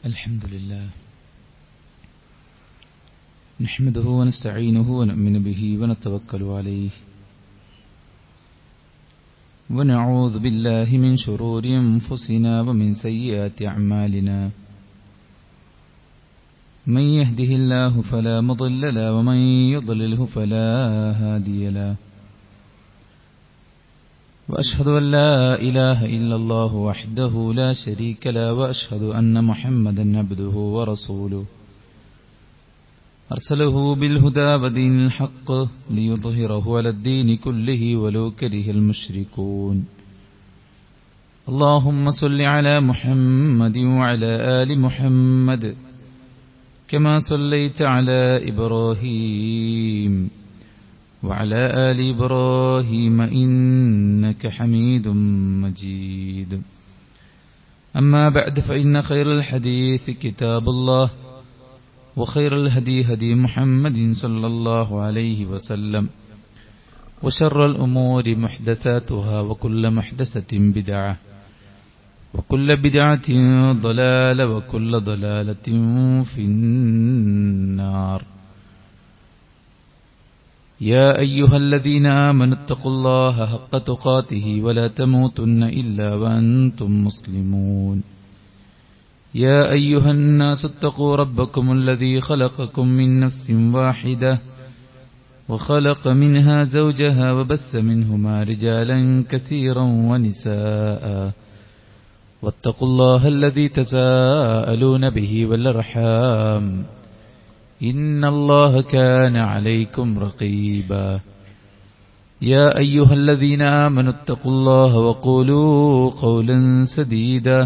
الحمد لله نحمده ونستعينه ونؤمن به ونتوكل عليه ونعوذ بالله من شرور أنفسنا ومن سيئات أعمالنا من يهده الله فلا مضل له ومن يضلله فلا هادي له وأشهد أن لا إله إلا الله وحده لا شريك له وأشهد أن محمدا عبده ورسوله أرسله بالهدى ودين الحق ليظهره على الدين كله ولو كره المشركون اللهم صل على محمد وعلى آل محمد كما صليت على إبراهيم وعلى آل إبراهيم إنك حميد مجيد أما بعد فإن خير الحديث كتاب الله وخير الهدي هدي محمد صلى الله عليه وسلم وشر الأمور محدثاتها وكل محدثة بدعة وكل بدعة ضلالة وكل ضلالة في النار يا أيها الذين آمنوا اتقوا الله حق تقاته ولا تموتن إلا وأنتم مسلمون يا أيها الناس اتقوا ربكم الذي خلقكم من نفس واحدة وخلق منها زوجها وبث منهما رجالا كثيرا ونساء واتقوا الله الذي تساءلون به والأرحام إن الله كان عليكم رقيبا يا أيها الذين آمنوا اتقوا الله وقولوا قولا سديدا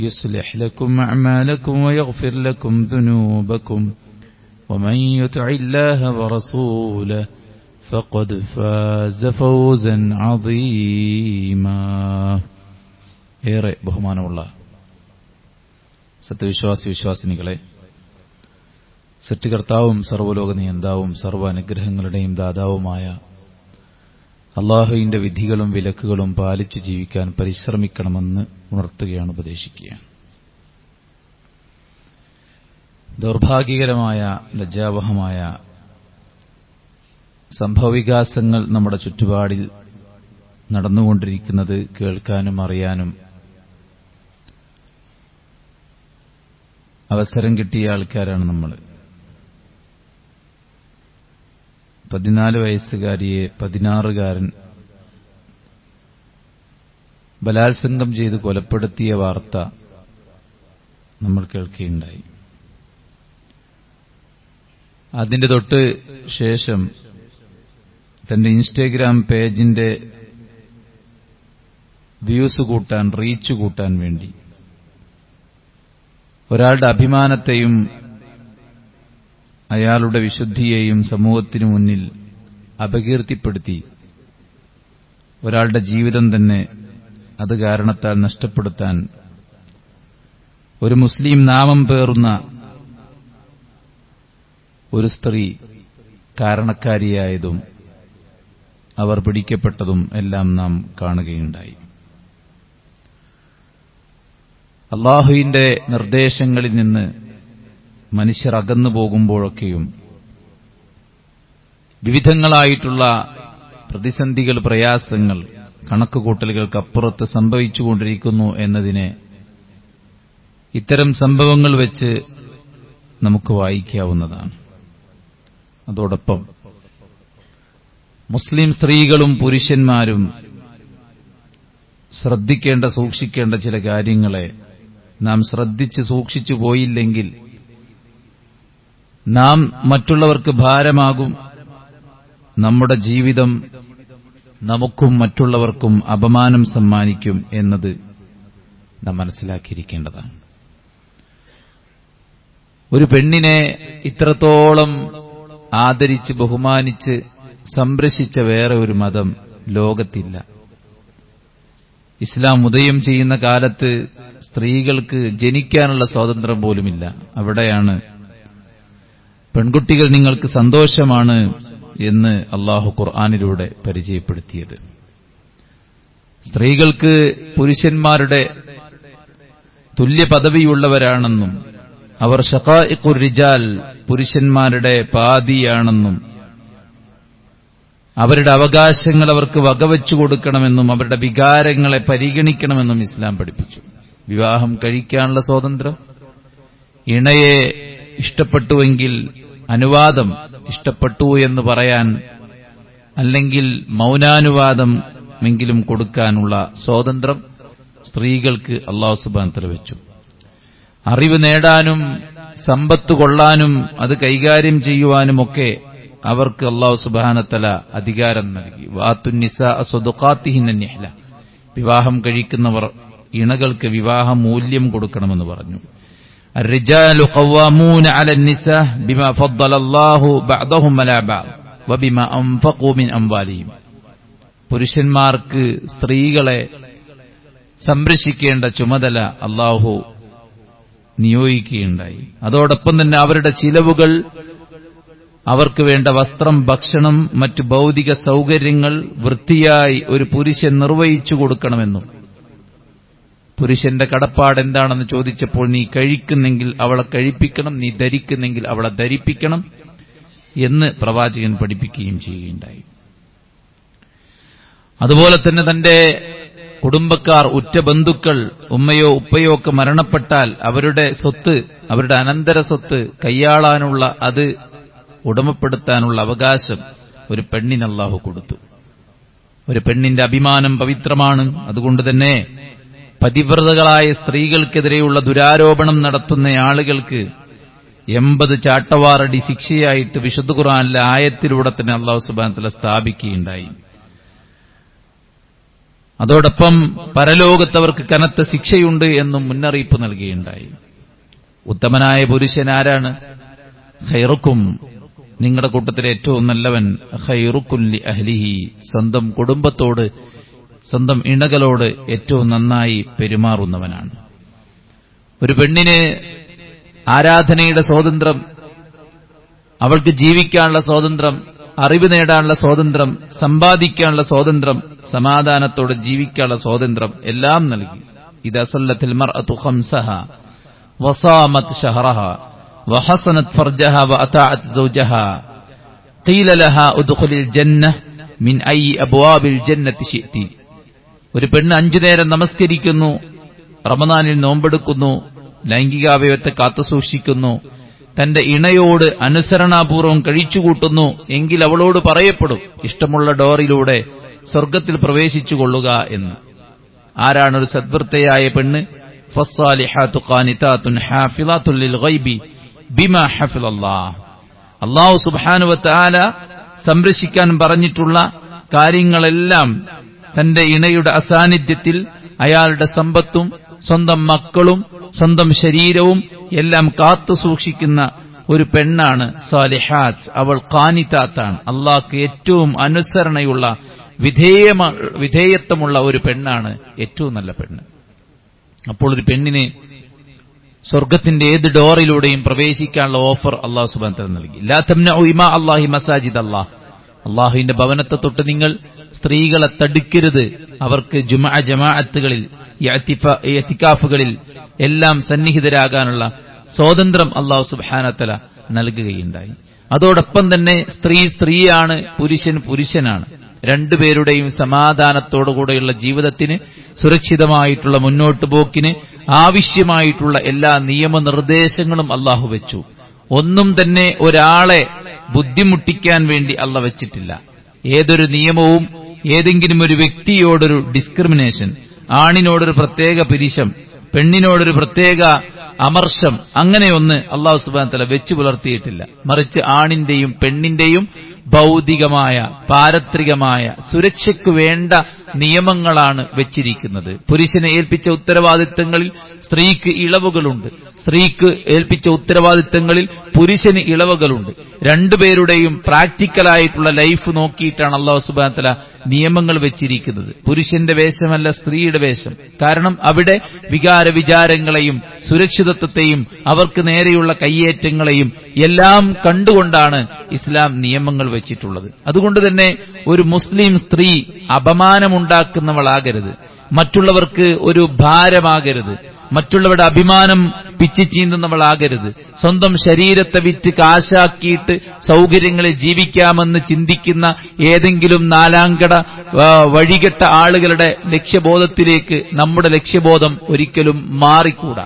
يصلح لكم أعمالكم ويغفر لكم ذنوبكم ومن يطع الله ورسوله فقد فاز فوزا عظيما ഏറെ ബഹുമാനമുള്ള സത്യവിശ്വാസി വിശ്വാസിനികളെ, സൃഷ്ടികർത്താവും സർവ്വലോക നിയന്താവും സർവ്വ അനുഗ്രഹങ്ങളുടെയും ദാതാവുമായ അള്ളാഹുവിന്റെ വിധികളും വിലക്കുകളും പാലിച്ചു ജീവിക്കാൻ പരിശ്രമിക്കണമെന്ന് ഉണർത്തുകയാണ്, ഉപദേശിക്കുകയാണ്. ദൗർഭാഗ്യകരമായ ലജ്ജാവഹമായ സംഭവവികാസങ്ങൾ നമ്മുടെ ചുറ്റുപാടിൽ നടന്നുകൊണ്ടിരിക്കുന്നത് കേൾക്കാനും അറിയാനും അവസരം കിട്ടിയ ആൾക്കാരാണ് നമ്മൾ. 14 വയസ്സുകാരിയെ 16കാരൻ ബലാത്സംഗം ചെയ്ത് കൊലപ്പെടുത്തിയ വാർത്ത നമ്മൾ കേൾക്കുകയുണ്ടായി. അതിന്റെ തൊട്ട് ശേഷം തന്റെ ഇൻസ്റ്റാഗ്രാം പേജിന്റെ വ്യൂസ് കൂട്ടാൻ, റീച്ച് കൂട്ടാൻ വേണ്ടി ഒരാളുടെ അഭിമാനത്തെയും അയാളുടെ വിശുദ്ധിയെയും സമൂഹത്തിനു മുന്നിൽ അപകീർത്തിപ്പെടുത്തി ഒരാളുടെ ജീവിതം തന്നെ അത് കാരണത്താൽ നഷ്ടപ്പെടുത്താൻ ഒരു മുസ്ലിം നാമം പേറുന്ന ഒരു സ്ത്രീ കാരണക്കാരിയായതും അവർ പിടിക്കപ്പെട്ടതും എല്ലാം നാം കാണുകയുണ്ടായി. അല്ലാഹുവിന്റെ നിർദ്ദേശങ്ങളിൽ നിന്ന് മനുഷ്യർ അകന്നു പോകുമ്പോഴൊക്കെയും വിവിധങ്ങളായിട്ടുള്ള പ്രതിസന്ധികൾ, പ്രയാസങ്ങൾ, കണക്കുകൂട്ടലുകൾക്കപ്പുറത്ത് സംഭവിച്ചുകൊണ്ടിരിക്കുന്നു എന്നതിനെ ഇത്തരം സംഭവങ്ങൾ വെച്ച് നമുക്ക് വായിക്കാവുന്നതാണ്. അതോടൊപ്പം മുസ്ലിം സ്ത്രീകളും പുരുഷന്മാരും ശ്രദ്ധിക്കേണ്ട, സൂക്ഷിക്കേണ്ട ചില കാര്യങ്ങളെ നാം ശ്രദ്ധിച്ച് സൂക്ഷിച്ചു പോയില്ലെങ്കിൽ നാം മറ്റുള്ളവർക്ക് ഭാരമാകും. നമ്മുടെ ജീവിതം നമുക്കും മറ്റുള്ളവർക്കും അപമാനം സമ്മാനിക്കും എന്നത് നാം മനസ്സിലാക്കിയിരിക്കേണ്ടതാണ്. ഒരു പെണ്ണിനെ ഇത്രത്തോളം ആദരിച്ച് ബഹുമാനിച്ച് സംരക്ഷിച്ച വേറെ ഒരു മതം ലോകത്തില്ല. ഇസ്ലാം ഉദയം ചെയ്യുന്ന കാലത്ത് സ്ത്രീകൾക്ക് ജനിക്കാനുള്ള സ്വാതന്ത്ര്യം പോലുമില്ല. അവിടെയാണ് പെൺകുട്ടികൾ നിങ്ങൾക്ക് സന്തോഷമാണ് എന്ന് അല്ലാഹു ഖുർആനിലൂടെ പരിചയപ്പെടുത്തിയത്. സ്ത്രീകൾക്ക് പുരുഷന്മാരുടെ തുല്യ പദവിയുള്ളവരാണെന്നും അവർ ഷഖായിഖുർ റിജാൽ പുരുഷന്മാരുടെ പാതിയാണെന്നും അവരുടെ അവകാശങ്ങൾ അവർക്ക് വകവെച്ചു കൊടുക്കണമെന്നും അവരുടെ വികാരങ്ങളെ പരിഗണിക്കണമെന്നും ഇസ്ലാം പഠിപ്പിച്ചു. വിവാഹം കഴിക്കാനുള്ള സ്വാതന്ത്ര്യം, ഇണയെ ഇഷ്ടപ്പെട്ടുവെങ്കിൽ അനുവാദം, ഇഷ്ടപ്പെട്ടു എന്ന് പറയാൻ അല്ലെങ്കിൽ മൗനാനുവാദം എങ്കിലും കൊടുക്കാനുള്ള സ്വാതന്ത്ര്യം സ്ത്രീകൾക്ക് അല്ലാഹു സുബ്ഹാനഹു വ തആല വെച്ചു. അറിവ് നേടാനും സമ്പത്ത് കൊള്ളാനും അത് കൈകാര്യം ചെയ്യുവാനുമൊക്കെ അവർക്ക് അല്ലാഹു സുബ്ഹാനഹു വ തആല അധികാരം നൽകി. വാത്തുൻ നിസാഅ സ്വദഖാതിഹിന്ന നിഹ്ല, വിവാഹം കഴിക്കുന്നവർ ഇണകൾക്ക് വിവാഹ മൂല്യം കൊടുക്കണമെന്ന് പറഞ്ഞു. അർറിജാലു ഖവ്വാമൂന അലൻ നിസാ ബിമാ ഫദ്ദലല്ലാഹു ബഅദഹും അലാ ബഅദ് വബിമാ അൻഫഖൂ മിൻ അംവാലിഹിം. പുരുഷന്മാർക്ക് സ്ത്രീകളെ സംരക്ഷിക്കേണ്ട ചുമതല അല്ലാഹു നിയോഗിക്കുകയുണ്ടായി. അതോടൊപ്പം തന്നെ അവരുടെ ചിലവുകൾ, അവർക്ക് വേണ്ട വസ്ത്രം, ഭക്ഷണം, മറ്റു ഭൗതിക സൗകര്യങ്ങൾ വൃത്തിയായി ഒരു പുരുഷൻ നിർവഹിച്ചു കൊടുക്കണമെന്നും, പുരുഷന്റെ കടപ്പാട് എന്താണെന്ന് ചോദിച്ചപ്പോൾ നീ കഴിക്കുന്നെങ്കിൽ അവളെ കഴിപ്പിക്കണം, നീ ധരിക്കുന്നെങ്കിൽ അവളെ ധരിപ്പിക്കണം എന്ന് പ്രവാചകൻ പഠിപ്പിക്കുകയും ചെയ്യുകയുണ്ടായി. അതുപോലെ തന്നെ തന്റെ കുടുംബക്കാർ, ഉറ്റ ബന്ധുക്കൾ, ഉമ്മയോ ഉപ്പയോ ഒക്കെ മരണപ്പെട്ടാൽ അവരുടെ സ്വത്ത്, അവരുടെ അനന്തര സ്വത്ത് കൈയാളാനുള്ള, അത് ഉടമപ്പെടുത്താനുള്ള അവകാശം ഒരു പെണ്ണിന് അല്ലാഹു കൊടുത്തു. ഒരു പെണ്ണിന്റെ അഭിമാനം പവിത്രമാണ്. അതുകൊണ്ട് തന്നെ പതിവ്രതകളായ സ്ത്രീകൾക്കെതിരെയുള്ള ദുരാരോപണം നടത്തുന്ന ആളുകൾക്ക് 80 ചാട്ടവാറടി ശിക്ഷയായിട്ട് വിശുദ്ധ ഖുർആനിലെ ആയത്തിലൂടെ തന്നെ അല്ലാഹു സുബ്ഹാനഹു വ തആല സ്ഥാപിക്കുകയുണ്ടായി. അതോടൊപ്പം പരലോകത്തവർക്ക് കനത്ത ശിക്ഷയുണ്ട് എന്നും മുന്നറിയിപ്പ് നൽകുകയുണ്ടായി. ഉത്തമനായ പുരുഷൻ ആരാണ്? ഖൈറുക്കും, നിങ്ങളുടെ കൂട്ടത്തിലെ ഏറ്റവും നല്ലവൻ, ഖൈറുക്കും ലി അഹ്ലിഹി, സ്വന്തം കുടുംബത്തോട്, സ്വന്തം ഇണകളോട് ഏറ്റവും നന്നായി പെരുമാറുന്നവനാണ്. ഒരു പെണ്ണിന് ആരാധനയുടെ സ്വാതന്ത്ര്യം, അവൾക്ക് ജീവിക്കാനുള്ള സ്വാതന്ത്ര്യം, അറിവ് നേടാനുള്ള സ്വാതന്ത്ര്യം, സമ്പാദിക്കാനുള്ള സ്വാതന്ത്ര്യം, സമാധാനത്തോടെ ജീവിക്കാനുള്ള സ്വാതന്ത്ര്യം എല്ലാം നൽകി. ഇദാ സല്ലത്തിൽ മർഅതു ഖംസഹ വസാമത് ശഹറഹ വഹസനത് ഫർജഹ വഅതാഅത് സൗജഹ ഖീല ലഹാ ഉദ്ഖുലിൽ ജന്നഹ മിൻ അയ്യി അബ്വാബിൽ ജന്നതി ശിഅതി. ഒരു പെണ്ണ് 5 നേരം നമസ്കരിക്കുന്നു, റമദാനിൽ നോമ്പെടുക്കുന്നു, ലൈംഗികാവയവത്തെ കാത്തുസൂക്ഷിക്കുന്നു, തന്റെ ഇണയോട് അനുസരണാപൂർവം കഴിച്ചുകൂട്ടുന്നു എങ്കിൽ അവളോട് പറയപ്പെടും ഇഷ്ടമുള്ള ഡോറിലൂടെ സ്വർഗത്തിൽ പ്രവേശിച്ചുകൊള്ളുക എന്ന്. ആരാണൊരു സദ്വൃത്തയായ പെണ്ണ്? ഫസ്സാലിഹാതു ഖാനിതാതുൻ ഹാഫിളാതുൻ ലിൽ ഗൈബി ബിമാ ഹഫിളല്ലാഹ്. അല്ലാഹു സുബ്ഹാനഹു വ തആല സംരക്ഷിക്കാൻ പറഞ്ഞിട്ടുള്ള കാര്യങ്ങളെല്ലാം തന്റെ ഇണയുടെ അസാന്നിധ്യത്തിൽ അയാളുടെ സമ്പത്തും സ്വന്തം മക്കളും സ്വന്തം ശരീരവും എല്ലാം കാത്തു സൂക്ഷിക്കുന്ന ഒരു പെണ്ണാണ് സാലിഹാത്ത്. അവൾ ഖാനിതാത്താണ്. അള്ളാഹ്ക്ക് ഏറ്റവും അനുസരണയുള്ള, വിധേയത്വമുള്ള ഒരു പെണ്ണാണ് ഏറ്റവും നല്ല പെണ്ണ്. അപ്പോൾ ഒരു പെണ്ണിന് സ്വർഗത്തിന്റെ ഏത് ഡോറിലൂടെയും പ്രവേശിക്കാനുള്ള ഓഫർ അല്ലാഹു സുബ്ഹാനഹു വ തആല നൽകി. ലാ തംനഉ ഇമാ അല്ലാഹി മസാജിദ് അല്ലാഹ്. അല്ലാഹുവിന്റെ ഭവനത്തെ തൊട്ട് നിങ്ങൾ സ്ത്രീകളെ തടുക്കരുത്. അവർക്ക് ജമാഅത്തുകളിൽ, ഇഅ്തികാഫുകളിൽ എല്ലാം സന്നിഹിതരാകാനുള്ള സ്വാതന്ത്ര്യം അല്ലാഹു സുബ്ഹാനഹു വ തആല നൽകുകയുണ്ടായി. അതോടൊപ്പം തന്നെ സ്ത്രീയാണ്, പുരുഷൻ പുരുഷനാണ്. രണ്ടുപേരുടെയും സമാധാനത്തോടുകൂടെയുള്ള ജീവിതത്തിന്, സുരക്ഷിതമായിട്ടുള്ള മുന്നോട്ടു പോക്കിന് ആവശ്യമായിട്ടുള്ള എല്ലാ നിയമനിർദ്ദേശങ്ങളും അല്ലാഹു വെച്ചു. ഒന്നും തന്നെ ഒരാളെ ബുദ്ധിമുട്ടിക്കാൻ വേണ്ടി അല്ലാഹു വെച്ചിട്ടില്ല. ഏതൊരു നിയമവും ഏതെങ്കിലും ഒരു വ്യക്തിയോടൊരു ഡിസ്ക്രിമിനേഷൻ, ആണിനോടൊരു പ്രത്യേക പിരിശം, പെണ്ണിനോടൊരു പ്രത്യേക അമർഷം, അങ്ങനെയൊന്ന് അല്ലാഹു സുബ്ഹാനഹു വ തആല വെച്ചു പുലർത്തിയിട്ടില്ല. മറിച്ച് ആണിന്റെയും പെണ്ണിന്റെയും ഭൗതികമായ, പാരത്രികമായ സുരക്ഷയ്ക്ക് വേണ്ട നിയമങ്ങളാണ് വെച്ചിരിക്കുന്നത്. പുരുഷനെ ഏൽപ്പിച്ച ഉത്തരവാദിത്തങ്ങളിൽ സ്ത്രീക്ക് ഇളവുകളുണ്ട്, സ്ത്രീക്ക് ഏൽപ്പിച്ച ഉത്തരവാദിത്തങ്ങളിൽ പുരുഷന് ഇളവുകളുണ്ട്. രണ്ടുപേരുടെയും പ്രാക്ടിക്കലായിട്ടുള്ള ലൈഫ് നോക്കിയിട്ടാണ് അല്ലാഹു സുബ്ഹാനഹു വ തആല നിയമങ്ങൾ വെച്ചിരിക്കുന്നത്. പുരുഷന്റെ വേഷമല്ല സ്ത്രീയുടെ വേഷം. കാരണം അവിടെ വികാരവിചാരങ്ങളെയും സുരക്ഷിതത്വത്തെയും അവർക്ക് നേരെയുള്ള കയ്യേറ്റങ്ങളെയും എല്ലാം കണ്ടുകൊണ്ടാണ് ഇസ്ലാം നിയമങ്ങൾ വെച്ചിട്ടുള്ളത്. അതുകൊണ്ട് തന്നെ ഒരു മുസ്ലിം സ്ത്രീ അപമാനമുണ്ടാക്കുന്നവളാകരുത്, മറ്റുള്ളവർക്ക് ഒരു ഭാരമാകരുത്. മറ്റുള്ളവരുടെ അഭിമാനം പിച്ചു ചീന്തുന്നവളാകരുത്. സ്വന്തം ശരീരത്തെ വിറ്റ് കാശാക്കിയിട്ട് സൗകര്യങ്ങളിൽ ജീവിക്കാമെന്ന് ചിന്തിക്കുന്ന ഏതെങ്കിലും നാലാംകട വഴികെട്ട ആളുകളുടെ ലക്ഷ്യബോധത്തിലേക്ക് നമ്മുടെ ലക്ഷ്യബോധം ഒരിക്കലും മാറിക്കൂടാ.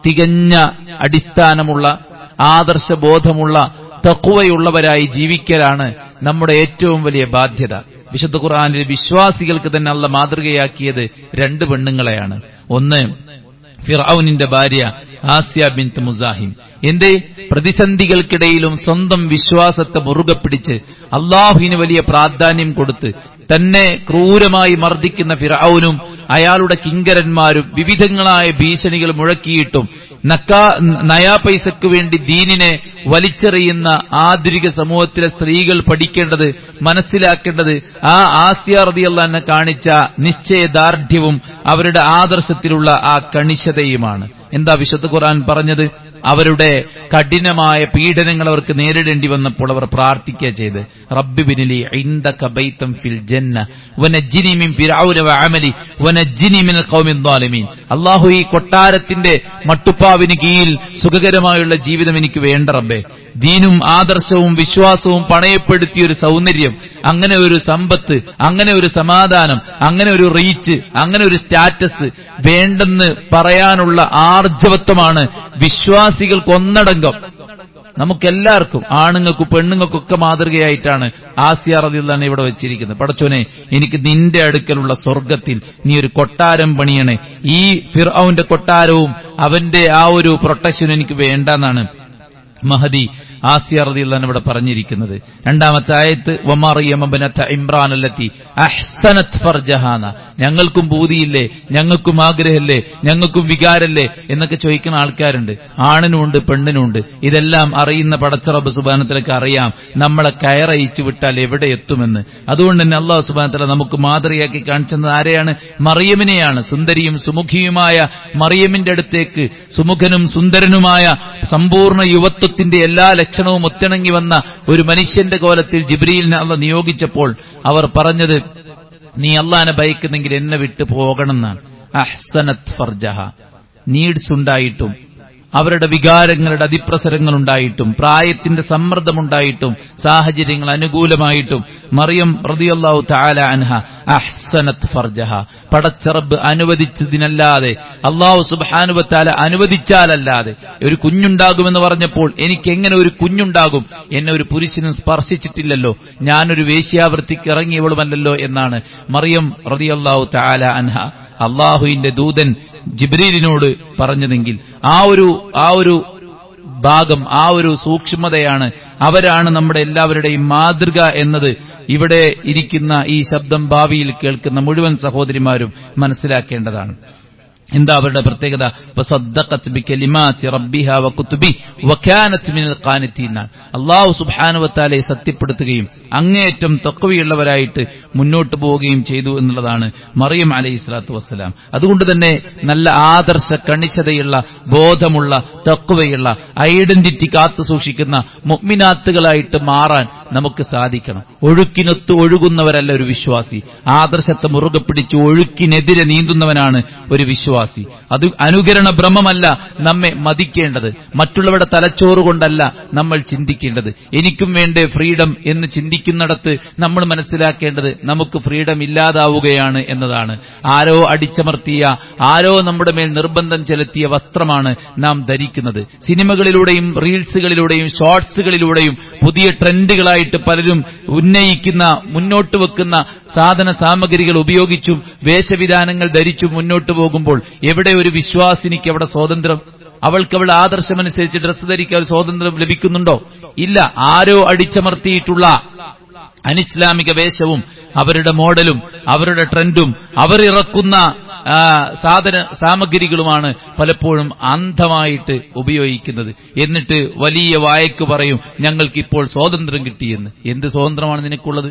തികഞ്ഞ അടിസ്ഥാനമുള്ള ആദർശബോധമുള്ള തഖ്വയുള്ളവരായി ജീവിക്കലാണ് നമ്മുടെ ഏറ്റവും വലിയ ബാധ്യത. വിശുദ്ധ ഖുർആനിൽ വിശ്വാസികൾക്ക് തന്നെ അല്ലാഹു മാതൃകയാക്കിയത് 2 പെണ്ണുങ്ങളെയാണ്. ഒന്ന് ഫിർഔനിന്റെ ഭാര്യ ആസിയ ബിൻത് മുസാഹിം. എന്തേ? പ്രതിസന്ധികൾക്കിടയിലും സ്വന്തം വിശ്വാസത്തെ മുറുകെ പിടിച്ച് അല്ലാഹുവിന് വലിയ പ്രാധാന്യം കൊടുത്ത് തന്നെ ക്രൂരമായി മർദ്ദിക്കുന്ന ഫിർഔനും അയാളുടെ കിങ്കരന്മാരും വിവിധങ്ങളായ ഭീഷണികൾ മുഴക്കിയിട്ടും നയാ പൈസയ്ക്ക് വേണ്ടി ദീനിനെ വലിച്ചെറിയുന്ന ആധുനിക സമൂഹത്തിലെ സ്ത്രീകൾ പഠിക്കേണ്ടത്, മനസ്സിലാക്കേണ്ടത് ആ ആസിയ റളിയല്ലാഹു അൻഹ കാണിച്ച നിശ്ചയദാർഢ്യവും അവരുടെ ആദർശത്തിലുള്ള ആ കണിശതയുമാണ്. എന്താ വിശുദ്ധ ഖുർആൻ പറഞ്ഞത്? അവരുടെ കഠിനമായ പീഡനങ്ങൾ അവർക്ക് നേരിടേണ്ടി വന്നപ്പോൾ അവർ പ്രാർത്ഥിക്കുക ചെയ്ത്, റബ്ബി ബിനിലി ഇൻദക ബൈതൻ ഫിൽ ജന്ന വനജ്ജിനി മിൻ ഫിർഔന വഅമലി വനജ്ജിനി മിനൽ ഖൗമിൽ ളാലിമീൻ. അല്ലാഹു, ഈ കൊട്ടാരത്തിന്റെ മട്ടുപ്പാവിന് കീഴിൽ സുഖകരമായുള്ള ജീവിതം എനിക്ക് വേണ്ട റബ്ബേ. ദീനും ആദർശവും വിശ്വാസവും പണയപ്പെടുത്തിയ ഒരു സൗന്ദര്യം, അങ്ങനെ ഒരു സമ്പത്ത്, അങ്ങനെ ഒരു സമാധാനം, അങ്ങനെ ഒരു റീച്ച്, അങ്ങനെ ഒരു സ്റ്റാറ്റസ് വേണ്ടെന്ന് പറയാനുള്ള ആർജവത്വമാണ് വിശ്വാസികൾക്കൊന്നടങ്കം നമുക്കെല്ലാവർക്കും, ആണുങ്ങൾക്കും പെണ്ണുങ്ങൾക്കൊക്കെ മാതൃകയായിട്ടാണ് ആസിയ റളിയല്ലാഹു അൻഹ ഇവിടെ വെച്ചിരിക്കുന്നത്. പടച്ചോനെ, എനിക്ക് നിന്റെ അടുക്കലുള്ള സ്വർഗത്തിൽ നീ ഒരു കൊട്ടാരം പണിയണേ. ഈ ഫിർഔന്റെ കൊട്ടാരവും അവന്റെ ആ ഒരു പ്രൊട്ടക്ഷനും എനിക്ക് വേണ്ടെന്നാണ് മഹദി ആസിയ റളിയല്ലാഹു അൻഹ ഇവിടെ പറഞ്ഞിരിക്കുന്നത്. 2-ാമത്തെ ആയത്ത് വമറിയം ബിനത ഇമ്രാൻ അല്ലത്തി അഹ്സനത് ഫർജഹാന. ഞങ്ങൾക്കും ബൂദിയില്ലേ, ഞങ്ങൾക്കും ആഗ്രഹമില്ലേ, ഞങ്ങൾക്കും വികാരല്ലേ എന്നൊക്കെ ചോദിക്കുന്ന ആൾക്കാരുണ്ട്. ആണിനുമുണ്ട് പെണ്ണിനുമുണ്ട്. ഇതെല്ലാം അറിയുന്ന പടച്ച റബ്ബ് സുബ്ഹാനഹു വ തആലക്ക് അറിയാം നമ്മളെ കയറയിച്ചു വിട്ടാൽ എവിടെ എത്തുമെന്ന്. അതുകൊണ്ട് തന്നെ അല്ലാഹു സുബ്ഹാനഹു വ തആല നമുക്ക് മാതൃകയാക്കി കാണിച്ചത് ആരെയാണ്? മറിയമിനെയാണ്. സുന്ദരിയും സുമുഖിയുമായ മറിയമിന്റെ അടുത്തേക്ക് സുമുഖനും സുന്ദരനുമായ സമ്പൂർണ്ണ യുവത്വത്തിന്റെ എല്ലാ ലക്ഷണവും ഒത്തിണങ്ങി വന്ന ഒരു മനുഷ്യന്റെ കോലത്തിൽ ജിബ്രീലിനെ അല്ലാഹു നിയോഗിച്ചപ്പോൾ അവർ പറഞ്ഞത്, നീ അല്ലാഹനെ ഭയക്കുന്നെങ്കിൽ എന്നെ വിട്ടു പോകണം എന്നാണ്. അഹ്സനത് ഫർജഹ. നീഡ്സ് ഉണ്ടായിട്ടും അവരുടെ വികാരങ്ങളുടെ അതിപ്രസരങ്ങളുണ്ടായിട്ടും പ്രായത്തിന്റെ സമ്മർദ്ദമുണ്ടായിട്ടും സാഹചര്യങ്ങൾ അനുകൂലമായിട്ടും മറിയം റളിയല്ലാഹു തആല അൻഹ അഹ്സനത് ഫർജഹ. പടച്ച റബ്ബ് അനുവദിച്ചതിനല്ലാതെ, അല്ലാഹു സുബ്ഹാനഹു വ തആല അനുവദിച്ചാലല്ലാതെ ഒരു കുഞ്ഞുണ്ടാകുമെന്ന് പറഞ്ഞപ്പോൾ എനിക്ക് എങ്ങനെ ഒരു കുഞ്ഞുണ്ടാകും? എന്നെ ഒരു പുരുഷനും സ്പർശിച്ചിട്ടില്ലല്ലോ, ഞാനൊരു വേശ്യാവൃത്തിക്ക് ഇറങ്ങിയവളുമല്ലല്ലോ എന്നാണ് മറിയം റളിയല്ലാഹു തആല അൻഹ അല്ലാഹുവിന്റെ ദൂതൻ ജിബ്രീലിനോട് പറഞ്ഞതെങ്കിൽ ആ ഒരു ഭാഗം, ആ ഒരു സൂക്ഷ്മതയാണ്, അവരാണ് നമ്മുടെ എല്ലാവരുടെയും മാതൃക എന്നത് ഇവിടെ ഇരിക്കുന്ന ഈ ശബ്ദം ഭാവിയിൽ കേൾക്കുന്ന മുഴുവൻ സഹോദരിമാരും മനസ്സിലാക്കേണ്ടതാണ്. എന്താ അവരുടെ പ്രത്യേകത? വസദ്ദഖത് ബികലിമാതി റബ്ബിഹാ വകുതുബി വകാനത് മിനൽ ഖാനിതീൻ. അല്ലാഹു സുബ്ഹാനഹു വ തആലയെ സത്യപ്പെടുത്തുകയും അങ്ങേയറ്റം തഖ്വയുള്ളവരായിട്ട് മുന്നോട്ട് പോവുകയും ചെയ്തു എന്നുള്ളതാണ് മറിയം അലൈഹിസ്സലാത്തു വസ്സലാം. അതുകൊണ്ട് തന്നെ നല്ല ആദർശ കണിശതയുള്ള, ബോധമുള്ള, തഖ്വയുള്ള, ഐഡന്റിറ്റി കാത്തു സൂക്ഷിക്കുന്ന മുഅ്മിനാത്തുകളായിട്ട് മാറാൻ നമുക്ക് സാധിക്കണം. ഒഴുക്കിനൊത്ത് ഒഴുകുന്നവരല്ല ഒരു വിശ്വാസി. ആദർശത്തെ മുറുകെ പിടിച്ച് ഒഴുക്കിനെതിരെ നീന്തുന്നവനാണ് ഒരു വിശ്വാസി. അത് അനുകരണ ഭ്രമമല്ല നമ്മെ മതിക്കേണ്ടത്. മറ്റുള്ളവരുടെ തലച്ചോറ് കൊണ്ടല്ല നമ്മൾ ചിന്തിക്കേണ്ടത്. എനിക്കും വേണ്ടേ ഫ്രീഡം എന്ന് ചിന്തിക്കുന്നിടത്ത് നമ്മൾ മനസ്സിലാക്കേണ്ടത് നമുക്ക് ഫ്രീഡം ഇല്ലാതാവുകയാണ് എന്നതാണ്. ആരോ അടിച്ചമർത്തിയ, ആരോ നമ്മുടെ മേൽ നിർബന്ധം ചെലുത്തിയ വസ്ത്രമാണ് നാം ധരിക്കുന്നത്. സിനിമകളിലൂടെയും റീൽസുകളിലൂടെയും ഷോർട്സുകളിലൂടെയും പുതിയ ട്രെൻഡുകളായിട്ട് പലരും ഉന്നയിക്കുന്ന, മുന്നോട്ട് വെക്കുന്ന സാധന സാമഗ്രികൾ ഉപയോഗിച്ചും വേഷവിധാനങ്ങൾ ധരിച്ചും മുന്നോട്ട് പോകുമ്പോൾ എവിടെ ഒരു വിശ്വാസിനിക്ക് അവിടെ സ്വാതന്ത്ര്യം? അവൾക്കവളുടെ ആദർശമനുസരിച്ച് ഡ്രസ്സ് ധരിക്കാൻ ഒരു സ്വാതന്ത്ര്യം ലഭിക്കുന്നുണ്ടോ? ഇല്ല. ആരോ അടിച്ചമർത്തിയിട്ടുള്ള അനിസ്ലാമിക വേഷവും അവരുടെ മോഡലും അവരുടെ ട്രെൻഡും അവരിറക്കുന്ന സാധന സാമഗ്രികളുമാണ് പലപ്പോഴും അന്ധമായിട്ട് ഉപയോഗിക്കുന്നത്. എന്നിട്ട് വലിയ വായക്ക് പറയും ഞങ്ങൾക്കിപ്പോൾ സ്വാതന്ത്ര്യം കിട്ടിയെന്ന്. എന്ത് സ്വാതന്ത്ര്യമാണ് നിനക്കുള്ളത്?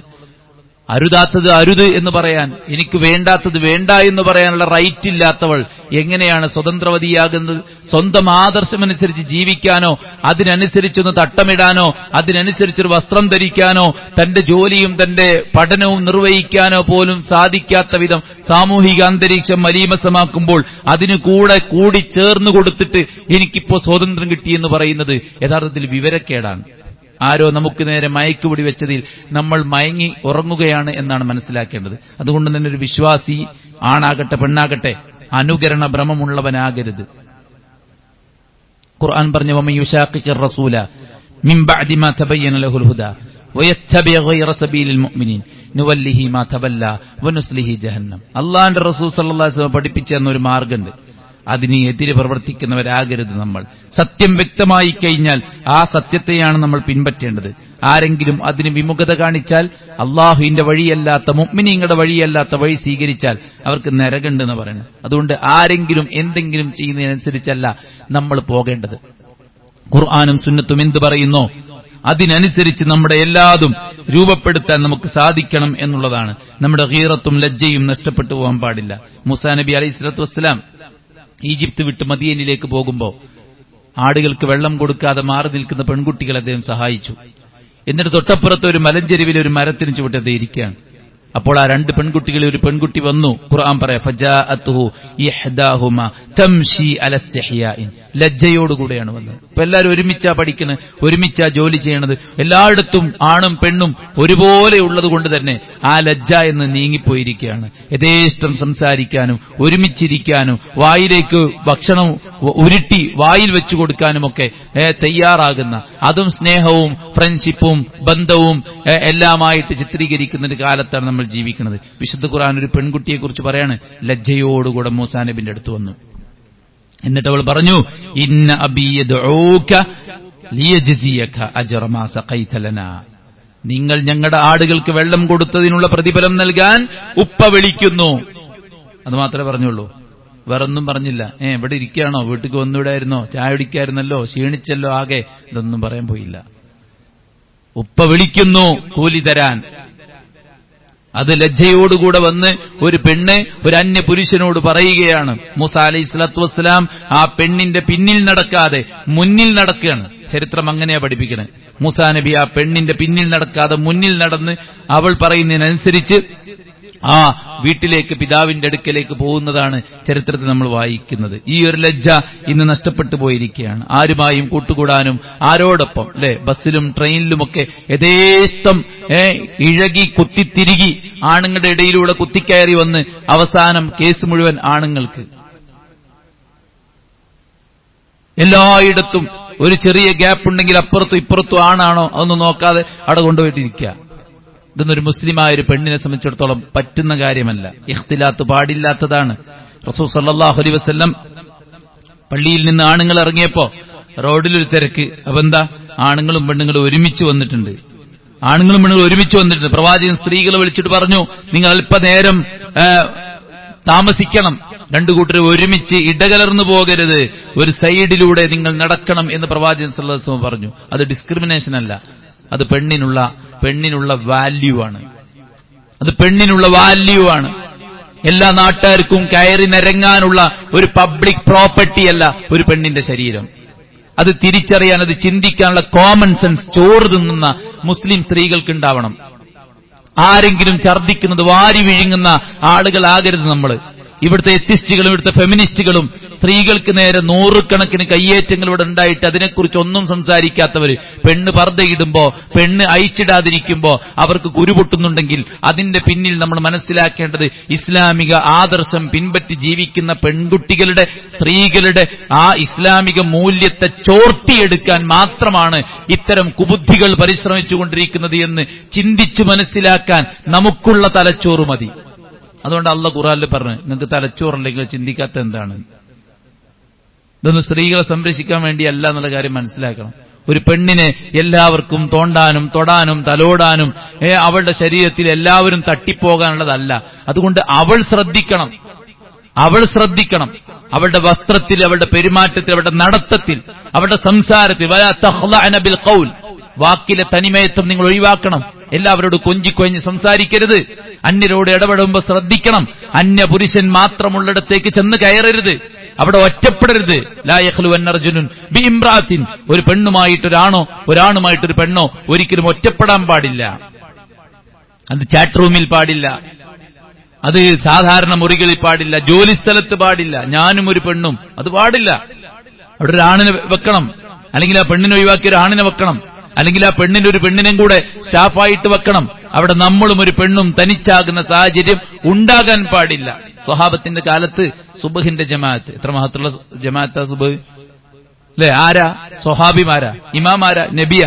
അരുതാത്തത് അരുത് എന്ന് പറയാൻ, എനിക്ക് വേണ്ടാത്തത് വേണ്ട എന്ന് പറയാനുള്ള റൈറ്റ് ഇല്ലാത്തവൾ എങ്ങനെയാണ് സ്വതന്ത്രവതിയാകുന്നത്? സ്വന്തം ആദർശമനുസരിച്ച് ജീവിക്കാനോ അതിനനുസരിച്ചൊന്ന് തട്ടമിടാനോ അതിനനുസരിച്ചൊരു വസ്ത്രം ധരിക്കാനോ തന്റെ ജോലിയും തന്റെ പഠനവും നിർവഹിക്കാനോ പോലും സാധിക്കാത്ത വിധം സാമൂഹിക അന്തരീക്ഷം മലീമസമാക്കുമ്പോൾ അതിന് കൂടി ചേർന്ന് കൊടുത്തിട്ട് എനിക്കിപ്പോ സ്വാതന്ത്ര്യം കിട്ടിയെന്ന് പറയുന്നത് യഥാർത്ഥത്തിൽ വിവരക്കേടാണ്. ആരോ നമുക്ക് നേരെ മയക്കുപിടി വെച്ചതിൽ നമ്മൾ മയങ്ങി ഉറങ്ങുകയാണ് എന്നാണ് മനസ്സിലാക്കേണ്ടത്. അതുകൊണ്ട് തന്നെ ഒരു വിശ്വാസി, ആണാകട്ടെ പെണ്ണാകട്ടെ, അനുകരണ ഭ്രമമുള്ളവനാകരുത്. ഖുർആൻ പറഞ്ഞു, വമൻ യുശാഖിഖിർ റസൂല മിൻ ബഅദി മാ തബയ്യന ലഹുൽ ഹുദാ വയത്തബിഅ ഗൈറ സബീലിൽ മുഅ്മിനീൻ നുവല്ലിഹി മാ തവല്ല വനുസ്ലിഹി ജഹന്നം. അല്ലാഹുവിന്റെ റസൂൽ സല്ലല്ലാഹു അലൈഹി വസല്ലം പഠിപ്പിച്ച ഒരു മാർഗ്ഗമുണ്ട്. അതിന് എതിരെ പ്രവർത്തിക്കുന്നവരാകരുത് നമ്മൾ. സത്യം വ്യക്തമായി കഴിഞ്ഞാൽ ആ സത്യത്തെയാണ് നമ്മൾ പിൻപറ്റേണ്ടത്. ആരെങ്കിലും അതിന് വിമുഖത കാണിച്ചാൽ, അള്ളാഹുവിന്റെ വഴിയല്ലാത്ത മുഅ്മിനീങ്ങളുടെ വഴിയല്ലാത്ത വഴി സ്വീകരിച്ചാൽ അവർക്ക് നരകമുണ്ടെന്ന് പറയുന്നത്. അതുകൊണ്ട് ആരെങ്കിലും എന്തെങ്കിലും ചെയ്യുന്നതിനനുസരിച്ചല്ല നമ്മൾ പോകേണ്ടത്. ഖുർആനും സുന്നത്തും എന്ത് പറയുന്നോ അതിനനുസരിച്ച് നമ്മുടെ എല്ലാതും രൂപപ്പെടുത്താൻ നമുക്ക് സാധിക്കണം എന്നുള്ളതാണ്. നമ്മുടെ ഗീറത്തും ലജ്ജയും നഷ്ടപ്പെട്ടു പോകാൻ പാടില്ല. മൂസാ നബി അലൈഹി സ്വലാത്തു വസ്സലാം ഈജിപ്ത് വിട്ട് മദീനയിലേക്ക് പോകുമ്പോൾ ആടുകൾക്ക് വെള്ളം കൊടുക്കാതെ മാറി നിൽക്കുന്ന പെൺകുട്ടികളെ അദ്ദേഹം സഹായിച്ചു. എന്നിട്ട് തൊട്ടപ്പുറത്ത് ഒരു മലഞ്ചെരുവിൽ ഒരു മരത്തിന് ചുവട്ടത്ത് ഇരിക്കുകയാണ്. അപ്പോൾ ആ രണ്ട് പെൺകുട്ടികളിൽ ഒരു പെൺകുട്ടി വന്നു. ഖുർആൻ പറയാ, ഫജാഅത്തുഹു ഇഹ്ദാഹുമാ തംശി അല ഇസ്തിഹ്യാഇൻ. ലജ്ജയോടുകൂടെയാണ് വന്നത്. ഇപ്പൊ എല്ലാവരും ഒരുമിച്ചാ പഠിക്കുന്നത്, ഒരുമിച്ചാ ജോലി ചെയ്യണത്. എല്ലായിടത്തും ആണും പെണ്ണും ഒരുപോലെ ഉള്ളത് കൊണ്ട് തന്നെ ആ ലജ്ജ എന്ന് നീങ്ങിപ്പോയിരിക്കുകയാണ്. യഥേഷ്ടം സംസാരിക്കാനും ഒരുമിച്ചിരിക്കാനും വായിലേക്ക് ഭക്ഷണം ഉരുട്ടി വായിൽ വെച്ചു കൊടുക്കാനുമൊക്കെ തയ്യാറാകുന്ന, അതും സ്നേഹവും ഫ്രണ്ട്ഷിപ്പും ബന്ധവും എല്ലാമായിട്ട് ചിത്രീകരിക്കുന്ന ഒരു കാലത്താണ് നമ്മൾ ജീവിക്കുന്നത്. വിശുദ്ധ ഖുർആൻ ഒരു പെൺകുട്ടിയെ കുറിച്ച് പറയാണ്, ലജ്ജയോടുകൂടെ മൂസാ നബിന്റെ അടുത്ത് വന്നു. എന്നിട്ട് അവൾ പറഞ്ഞു, ഇന്ന അബീ യദ്ഊക ലിയജ്സിയക അജ്റ മാ സഖൈത ലനാ. നിങ്ങൾ ഞങ്ങളുടെ ആടുകൾക്ക് വെള്ളം കൊടുത്തതിനുള്ള പ്രതിഫലം നൽകാൻ ഉപ്പ വിളിക്കുന്നു. അത് മാത്രമേ പറഞ്ഞുള്ളൂ, വേറൊന്നും പറഞ്ഞില്ല. ഇവിടെ ഇരിക്കുകയാണോ, വീട്ടിൽ വന്നുവിടായിരുന്നോ, ചായ കുടിക്കായിരുന്നല്ലോ, ക്ഷീണിച്ചല്ലോ ആകെ, ഇതൊന്നും പറയാൻ പോയില്ല. ഉപ്പ വിളിക്കുന്നു കൂലി തരാൻ. അത് ലജ്ജയോടുകൂടെ വന്ന് ഒരു പെണ്ണ് ഒരു അന്യ പുരുഷനോട് പറയുകയാണ്. മൂസാ അലൈഹി സ്വലാത്തു വസ്സലാം ആ പെണ്ണിന്റെ പിന്നിൽ നടക്കാതെ മുന്നിൽ നടക്കുകയാണ്. ചരിത്രം അങ്ങനെയാ പഠിപ്പിക്കണേ. മൂസാ നബി ആ പെണ്ണിന്റെ പിന്നിൽ നടക്കാതെ മുന്നിൽ നടന്ന് അവൾ പറയുന്നതിനനുസരിച്ച് ആ വീട്ടിലേക്ക്, പിതാവിന്റെ അടുക്കലേക്ക് പോകുന്നതാണ് ചരിത്രത്തിൽ നമ്മൾ വായിക്കുന്നത്. ഈ ഒരു ലജ്ജ ഇന്ന് നഷ്ടപ്പെട്ടു പോയിരിക്കുകയാണ്. ആരുമായും കൂട്ടുകൂടാനും ആരോടൊപ്പം ബസ്സിലും ട്രെയിനിലുമൊക്കെ യഥേഷ്ടം ഇഴകി കുത്തിത്തിരികി ആണുങ്ങളുടെ ഇടയിലൂടെ കുത്തിക്കയറി വന്ന് അവസാനം കേസ് മുഴുവൻ ആണുങ്ങൾക്ക്. എല്ലായിടത്തും ഒരു ചെറിയ ഗ്യാപ്പ് ഉണ്ടെങ്കിൽ അപ്പുറത്തും ഇപ്പുറത്തും ആണാണോ അതൊന്നും നോക്കാതെ അവിടെ കൊണ്ടുപോയിട്ടിരിക്കുക. ഇതൊന്നൊരു മുസ്ലിമായ ഒരു പെണ്ണിനെ സംബന്ധിച്ചിടത്തോളം പറ്റുന്ന കാര്യമല്ല. ഇഖ്തിലാത്ത് പാടില്ലാത്തതാണ്. റസൂൽ സല്ലല്ലാഹു അലൈഹി വസല്ലം പള്ളിയിൽ നിന്ന് ആണുങ്ങൾ ഇറങ്ങിയപ്പോ റോഡിലൊരു തിരക്ക്. അപ്പൊ എന്താ, ആണുങ്ങളും പെണ്ണുങ്ങളും ഒരുമിച്ച് വന്നിട്ടുണ്ട്. ആണുങ്ങളും പെണ്ണുങ്ങളും ഒരുമിച്ച് വന്നിട്ടുണ്ട്. പ്രവാചകൻ സ്ത്രീകളെ വിളിച്ചിട്ട് പറഞ്ഞു, നിങ്ങൾ അല്പനേരം താമസിക്കണം, രണ്ടു കൂട്ടരും ഒരുമിച്ച് ഇടകലർന്നു പോകരുത്, ഒരു സൈഡിലൂടെ നിങ്ങൾ നടക്കണം എന്ന് പ്രവാചകൻ സല്ലല്ലാഹു അലൈഹി വസല്ലം പറഞ്ഞു. അത് ഡിസ്ക്രിമിനേഷൻ അല്ല, അത് പെണ്ണിനുള്ള വാല്യൂ ആണ്. അത് പെണ്ണിനുള്ള വാല്യൂ ആണ്. എല്ലാ നാട്ടുകാർക്കും കയറി നിരങ്ങാനുള്ള ഒരു പബ്ലിക് പ്രോപ്പർട്ടി അല്ല ഒരു പെണ്ണിന്റെ ശരീരം. അത് തിരിച്ചറിയാൻ, അത് ചിന്തിക്കാനുള്ള കോമൺ സെൻസ് ചോറ് തിന്നുന്ന മുസ്ലിം സ്ത്രീകൾക്ക് ഉണ്ടാവണം. ആരെങ്കിലും ഛർദ്ദിക്കുന്നത് വാരി വിഴുങ്ങുന്ന ആളുകളാകരുത് നമ്മൾ. ഇവിടുത്തെ എത്തിസ്റ്റുകളും ഇവിടുത്തെ ഫെമിനിസ്റ്റുകളും സ്ത്രീകൾക്ക് നേരെ നൂറുകണക്കിന് കയ്യേറ്റങ്ങൾ ഇവിടെ ഉണ്ടായിട്ട് അതിനെക്കുറിച്ച് ഒന്നും സംസാരിക്കാത്തവര്, പെണ്ണ് പർദ്ദയിടുമ്പോ, പെണ്ണ് അയച്ചിടാതിരിക്കുമ്പോ അവർക്ക് കുരുപൊട്ടുന്നുണ്ടെങ്കിൽ അതിന്റെ പിന്നിൽ നമ്മൾ മനസ്സിലാക്കേണ്ടത് ഇസ്ലാമിക ആദർശം പിൻപറ്റി ജീവിക്കുന്ന പെൺകുട്ടികളുടെ, സ്ത്രീകളുടെ ആ ഇസ്ലാമിക മൂല്യത്തെ ചോർത്തിയെടുക്കാൻ മാത്രമാണ് ഇത്തരം കുബുദ്ധികൾ പരിശ്രമിച്ചുകൊണ്ടിരിക്കുന്നത് എന്ന് ചിന്തിച്ചു മനസ്സിലാക്കാൻ നമുക്കുള്ള തലച്ചോറ് മതി. അതുകൊണ്ട് അള്ളാഹ് ഖുർആനിൽ പറഞ്ഞു, നിങ്ങൾക്ക് തലച്ചോറുണ്ടെങ്കിൽ ചിന്തിക്കാത്ത എന്താണ്? ഇതൊന്നും സ്ത്രീകളെ സംരക്ഷിക്കാൻ വേണ്ടിയല്ല എന്നുള്ള കാര്യം മനസ്സിലാക്കണം. ഒരു പെണ്ണിനെ എല്ലാവർക്കും തോണ്ടാനും തൊടാനും തലോടാനും അവളുടെ ശരീരത്തിൽ എല്ലാവരും തട്ടിപ്പോകാനുള്ളതല്ല. അതുകൊണ്ട് അവൾ ശ്രദ്ധിക്കണം. അവളുടെ വസ്ത്രത്തിൽ, അവളുടെ പെരുമാറ്റത്തിൽ, അവളുടെ നടത്തത്തിൽ, അവളുടെ സംസാരത്തിൽ. വലാ തഖ്ളഅന ബിൽ ഖൗൽ, വാക്കിലെ തനിമയത്വം നിങ്ങൾ ഒഴിവാക്കണം. എല്ലാവരോടും കൊഞ്ചിക്കൊഞ്ഞ് സംസാരിക്കരുത്. അന്യരോട് ഇടപെടുമ്പോൾ ശ്രദ്ധിക്കണം. അന്യ പുരുഷൻ മാത്രമുള്ളിടത്തേക്ക് ചെന്ന് കയറരുത്. അവിടെ ഒറ്റപ്പെടരുത്. ലാ യഖ്ലുവന്ന റജുലുൻ ബിഇംറാത്തിൻ, ഒരു പെണ്ണുമായിട്ടൊരാണോ ഒരാണുമായിട്ടൊരു പെണ്ണോ ഒരിക്കലും ഒറ്റപ്പെടാൻ പാടില്ല. അത് ചാറ്റ് റൂമിൽ പാടില്ല, അത് സാധാരണ മുറികളിൽ പാടില്ല, ജോലിസ്ഥലത്ത് പാടില്ല. ഞാനും ഒരു പെണ്ണും, അത് പാടില്ല. അവിടെ ഒരു ആണിനെ വെക്കണം, അല്ലെങ്കിൽ ആ പെണ്ണിനെ ഒഴിവാക്കി ഒരു ആണിനെ വെക്കണം, അല്ലെങ്കിൽ ആ പെണ്ണിന്റെ ഒരു പെണ്ണിനെയും കൂടെ സ്റ്റാഫായിട്ട് വെക്കണം. അവിടെ നമ്മളും ഒരു പെണ്ണും തനിച്ചാകുന്ന സാഹചര്യം ഉണ്ടാകാൻ പാടില്ല. സ്വഹാബത്തിന്റെ കാലത്ത് സുബഹിന്റെ ജമാഅത്ത്, എത്ര മഹത്തുള്ള ജമാഅത്താ സുബഹ് അല്ലെ? ആരാ? സ്വഹാബിമാരാ, ഇമാമാരാ, നബിയ.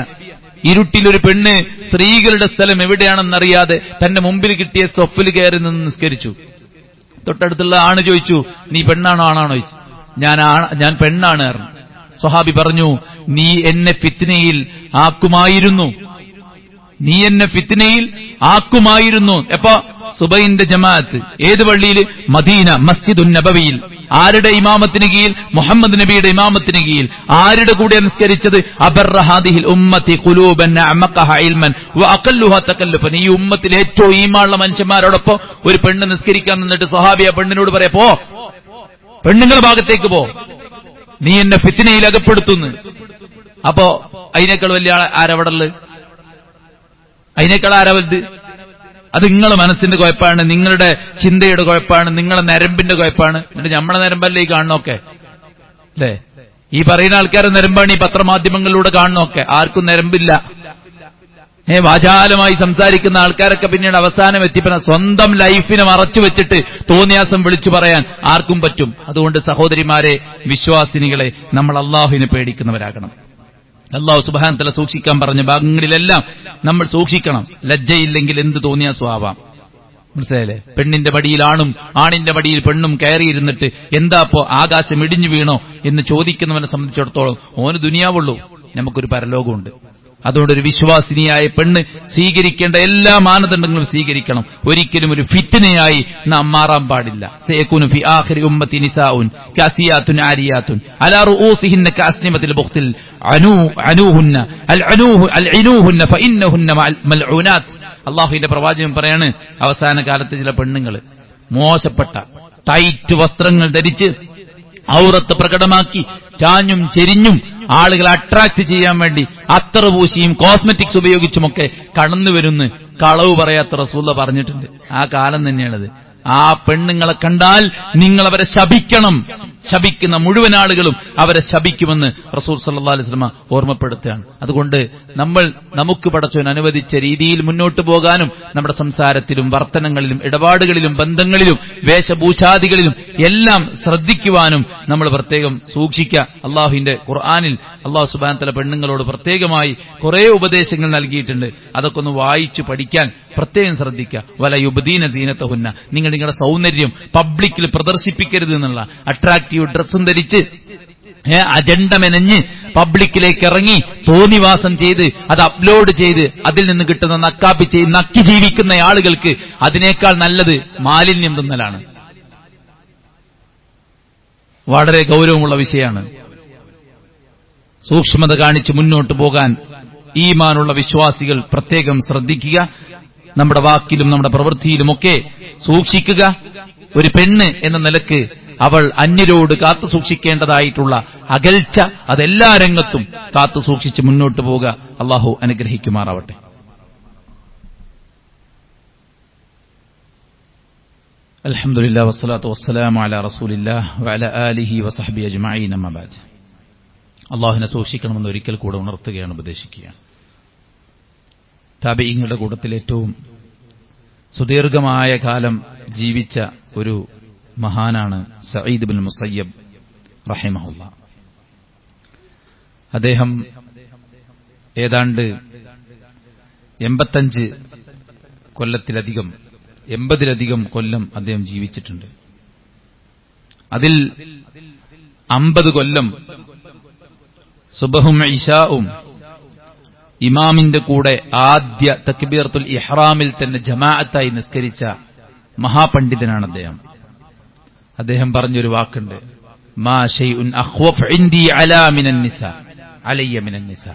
ഇരുട്ടിലൊരു പെണ്ണ് സ്ത്രീകളുടെ സ്ഥലം എവിടെയാണെന്നറിയാതെ തന്റെ മുമ്പിൽ കിട്ടിയ സൊഫിൽ കയറി നിന്ന് നിസ്കരിച്ചു. തൊട്ടടുത്തുള്ള ആണ് ചോദിച്ചു, നീ പെണ്ണാണോ ആണാണോ ചോദിച്ചു. ഞാൻ പെണ്ണാണ് പറഞ്ഞു. സ്വഹാബി പറഞ്ഞു, നീ എന്നെ ഫിത്നയിൽ ആക്കുമായിരുന്നു, നീ എന്നെ ഫിത്നയിൽ ആക്കുമായിരുന്നു. എപ്പോ? സുബൈന്റെ ജമാഅത്ത്. ഏത് പള്ളിയിൽ? മദീന മസ്ജിദുൻ നബവിയിൽ. ആരുടെ ഇമാമത്തിന് കീഴിൽ? മുഹമ്മദ് നബിയുടെ ഇമാമത്തിന് കീഴിൽ. ആരുടെ കൂടെ നിസ്കരിച്ചത്? അബർറ ഹാദിഹിൽ ഉമ്മത്തി ഖുലൂബൻ അമഖഹ ഇൽമൻ വഅഖല്ലുഹാ തകല്ലുഫൻ. ഈ ഉമ്മത്തിൽ ഏറ്റവും ഈമാനുള്ള മനുഷ്യന്മാരോടൊപ്പം ഒരു പെണ്ണ് നിസ്കരിക്കാൻ നിന്നിട്ട് സ്വഹാബി ആ പെണ്ണിനോട് പറയാ, പോ, പെണ്ണുങ്ങളുടെ ഭാഗത്തേക്ക് പോ, നീ എന്നെ ഫിത്നയിൽ അകപ്പെടുത്തുന്നു. അപ്പോ അതിനേക്കാൾ വലിയ ആരവിടല്? അതിനേക്കാൾ ആരാ വലുത്? അത് നിങ്ങളെ മനസ്സിന്റെ കുഴപ്പമാണ്, നിങ്ങളുടെ ചിന്തയുടെ കുഴപ്പമാണ്, നിങ്ങളെ നരമ്പിന്റെ കുഴപ്പമാണ്. എന്നിട്ട് നമ്മളെ നരമ്പല്ലേ ഈ കാണണമൊക്കെ അല്ലേ? ഈ പറയുന്ന ആൾക്കാരെ നരമ്പാണ് ഈ പത്രമാധ്യമങ്ങളിലൂടെ കാണണമൊക്കെ. ആർക്കും നരമ്പില്ല. വാചാലമായി സംസാരിക്കുന്ന ആൾക്കാരൊക്കെ പിന്നീട് അവസാനം എത്തിപ്പന സ്വന്തം ലൈഫിനെ മറച്ചു വെച്ചിട്ട് തോന്നിയാസം വിളിച്ചു പറയാൻ ആർക്കും പറ്റും. അതുകൊണ്ട് സഹോദരിമാരെ, വിശ്വാസിനികളെ, നമ്മൾ അള്ളാഹുവിനെ പേടിക്കുന്നവരാകണം. അള്ളാഹു സുബ്ഹാനഹു വ തആല സൂക്ഷിക്കാൻ പറഞ്ഞ ഭാഗങ്ങളിലെല്ലാം നമ്മൾ സൂക്ഷിക്കണം. ലജ്ജയില്ലെങ്കിൽ എന്ത് തോന്നിയാസ്വാവാം. മനസ്സിലായില്ലേ? പെണ്ണിന്റെ മടിയിൽ ആണും ആണിന്റെ മടിയിൽ പെണ്ണും കയറിയിരുന്നിട്ട് എന്താ അപ്പോ ആകാശം ഇടിഞ്ഞു വീണോ എന്ന് ചോദിക്കുന്നവനെ സംബന്ധിച്ചിടത്തോളം ഓന് ദുനിയാവുള്ളൂ, നമുക്കൊരു പരലോകമുണ്ട്. അതുകൊണ്ട് ഒരു വിശ്വാസിനിയായ പെണ്ണ് സ്വീകരിക്കേണ്ട എല്ലാ മാനദണ്ഡങ്ങളും സ്വീകരിക്കണം. ഒരിക്കലും ഒരു ഫിത്നയായി നാം മാറാൻ പാടില്ല. സയകുനു ഫി ആഖിരി ഉമ്മത്തി നിസാഉൻ കാസിയാത്തുൻ ആരിയാത്തുൻ അലാ റൂസിഹിന്ന കാസ്നിമത്തിൽ ബുഖ്തിൽ അനൂഹുന്ന അൽഇനൂഹുന്ന ഫഇന്നഹുന്ന മൽഊനാത്ത്. അല്ലാഹുവിന്റെ പ്രവാചകൻ പറയാണ്, അവസാന കാലത്ത് ചില പെണ്ണുങ്ങൾ മോശപ്പെട്ട ടൈറ്റ് വസ്ത്രങ്ങൾ ധരിച്ച് ഔറത്ത് പ്രകടമാക്കി ചാഞ്ഞും ചെരിഞ്ഞും ആളുകളെ അട്രാക്ട് ചെയ്യാൻ വേണ്ടി അത്തർ പൂശിയും കോസ്മെറ്റിക്സ് ഉപയോഗിച്ചുമൊക്കെ കടന്നു വരുന്ന് കളവ് പറയാത്ത റസൂല പറഞ്ഞിട്ടുണ്ട്. ആ കാലം തന്നെയാണത്. ആ പെണ്ണുങ്ങളെ കണ്ടാൽ നിങ്ങൾ അവരെ ശപിക്കണം. ശപിക്കുന്ന മുഴുവൻ ആളുകളും അവരെ ശപിക്കുമെന്ന് റസൂൽ സല്ലല്ലാഹു അലൈഹി വസല്ലം ഓർമ്മപ്പെടുത്തുകയാണ്. അതുകൊണ്ട് നമുക്ക് പടച്ചവൻ അനുവദിച്ച രീതിയിൽ മുന്നോട്ട് പോകാനും നമ്മുടെ സംസാരത്തിലും വർത്തനങ്ങളിലും ഇടപാടുകളിലും ബന്ധങ്ങളിലും വേഷഭൂഷാദികളിലും എല്ലാം ശ്രദ്ധിക്കുവാനും നമ്മൾ പ്രത്യേകം സൂക്ഷിക്കുക. അള്ളാഹുവിന്റെ ഖുർആനിൽ അള്ളാഹു സുബ്ഹാനഹു വ തആല പെണ്ണുങ്ങളോട് പ്രത്യേകമായി കുറെ ഉപദേശങ്ങൾ നൽകിയിട്ടുണ്ട്. അതൊക്കെ ഒന്ന് വായിച്ചു പഠിക്കാൻ പ്രത്യേകം ശ്രദ്ധിക്കുക. വല യുബ്ദീന സീനതഹുന്ന, നിങ്ങൾ നിങ്ങളുടെ സൗന്ദര്യം പബ്ലിക്കിൽ പ്രദർശിപ്പിക്കരുത് എന്നുള്ള അട്രാക്റ്റീവ് ഡ്രസ്സും ധരിച്ച് അജണ്ട മെനഞ്ഞ് പബ്ലിക്കിലേക്ക് ഇറങ്ങി തോന്നിവാസം ചെയ്ത് അത് അപ്ലോഡ് ചെയ്ത് അതിൽ നിന്ന് കിട്ടുന്ന നക്കാപ്പി ചെയ്ത് നക്കി ജീവിക്കുന്ന ആളുകൾക്ക് അതിനേക്കാൾ നല്ലത് മാലിന്യം തിന്നലാണ്. വളരെ ഗൗരവമുള്ള വിഷയമാണ്. സൂക്ഷ്മത കാണിച്ച് മുന്നോട്ട് പോകാൻ ഈമാനുള്ള വിശ്വാസികൾ പ്രത്യേകം ശ്രദ്ധിക്കുക. നമ്മുടെ വാക്കിലും നമ്മുടെ പ്രവൃത്തിയിലുമൊക്കെ സൂക്ഷിക്കുക. ഒരു പെണ്ണ് എന്ന നിലക്ക് അവൾ അന്യരോട് കാത്തു സൂക്ഷിക്കേണ്ടതായിട്ടുള്ള അകൽച്ച അതെല്ലാ രംഗത്തും കാത്തു സൂക്ഷിച്ച് മുന്നോട്ട് പോവുക. അള്ളാഹു അനുഗ്രഹിക്കുമാറാവട്ടെ. അൽഹംദുലില്ലാഹി വസ്സലാത്തു വസ്സലാമു അലാ റസൂലില്ലാഹി വഅലാ ആലിഹി വസഹ്ബിഹി അജ്മഈൻ. അമ്മാ ബഅദ്. അള്ളാഹുവിനെ സൂക്ഷിക്കണമെന്ന് ഒരിക്കൽ കൂടെ ഉണർത്തുകയാണ്, ഉപദേശിക്കുകയാണ്. താബിഈങ്ങളുടെ കൂട്ടത്തിൽ ഏറ്റവും സുദീർഘമായ കാലം ജീവിച്ച ഒരു മഹാനാണ് സഈദ് ഇബ്നുൽ മുസയ്യബ് റഹിമഹുല്ലാഹ്. അദ്ദേഹം ഏതാണ്ട് 85 കൊല്ലത്തിലധികം 80-ലധികം കൊല്ലം അദ്ദേഹം ജീവിച്ചിട്ടുണ്ട്. അതിൽ 50 കൊല്ലം സുബഹും ഇശാഉം ഇമാമിന്റെ കൂടെ ആദ്യ തക്ബീറത്തുൽ ഇഹ്റാമിൽ തന്നെ ജമാഅത്തായി നിസ്കരിച്ച മഹാപണ്ഡിതനാണ് അദ്ദേഹം. അദ്ദേഹം പറഞ്ഞൊരു വാക്കുണ്ട്, മാ ഷൈഉൻ അഖ്വഫ് ഇൻദി അലാ മിനൻ നിസാ അലയ്യ മിനൻ നിസാ.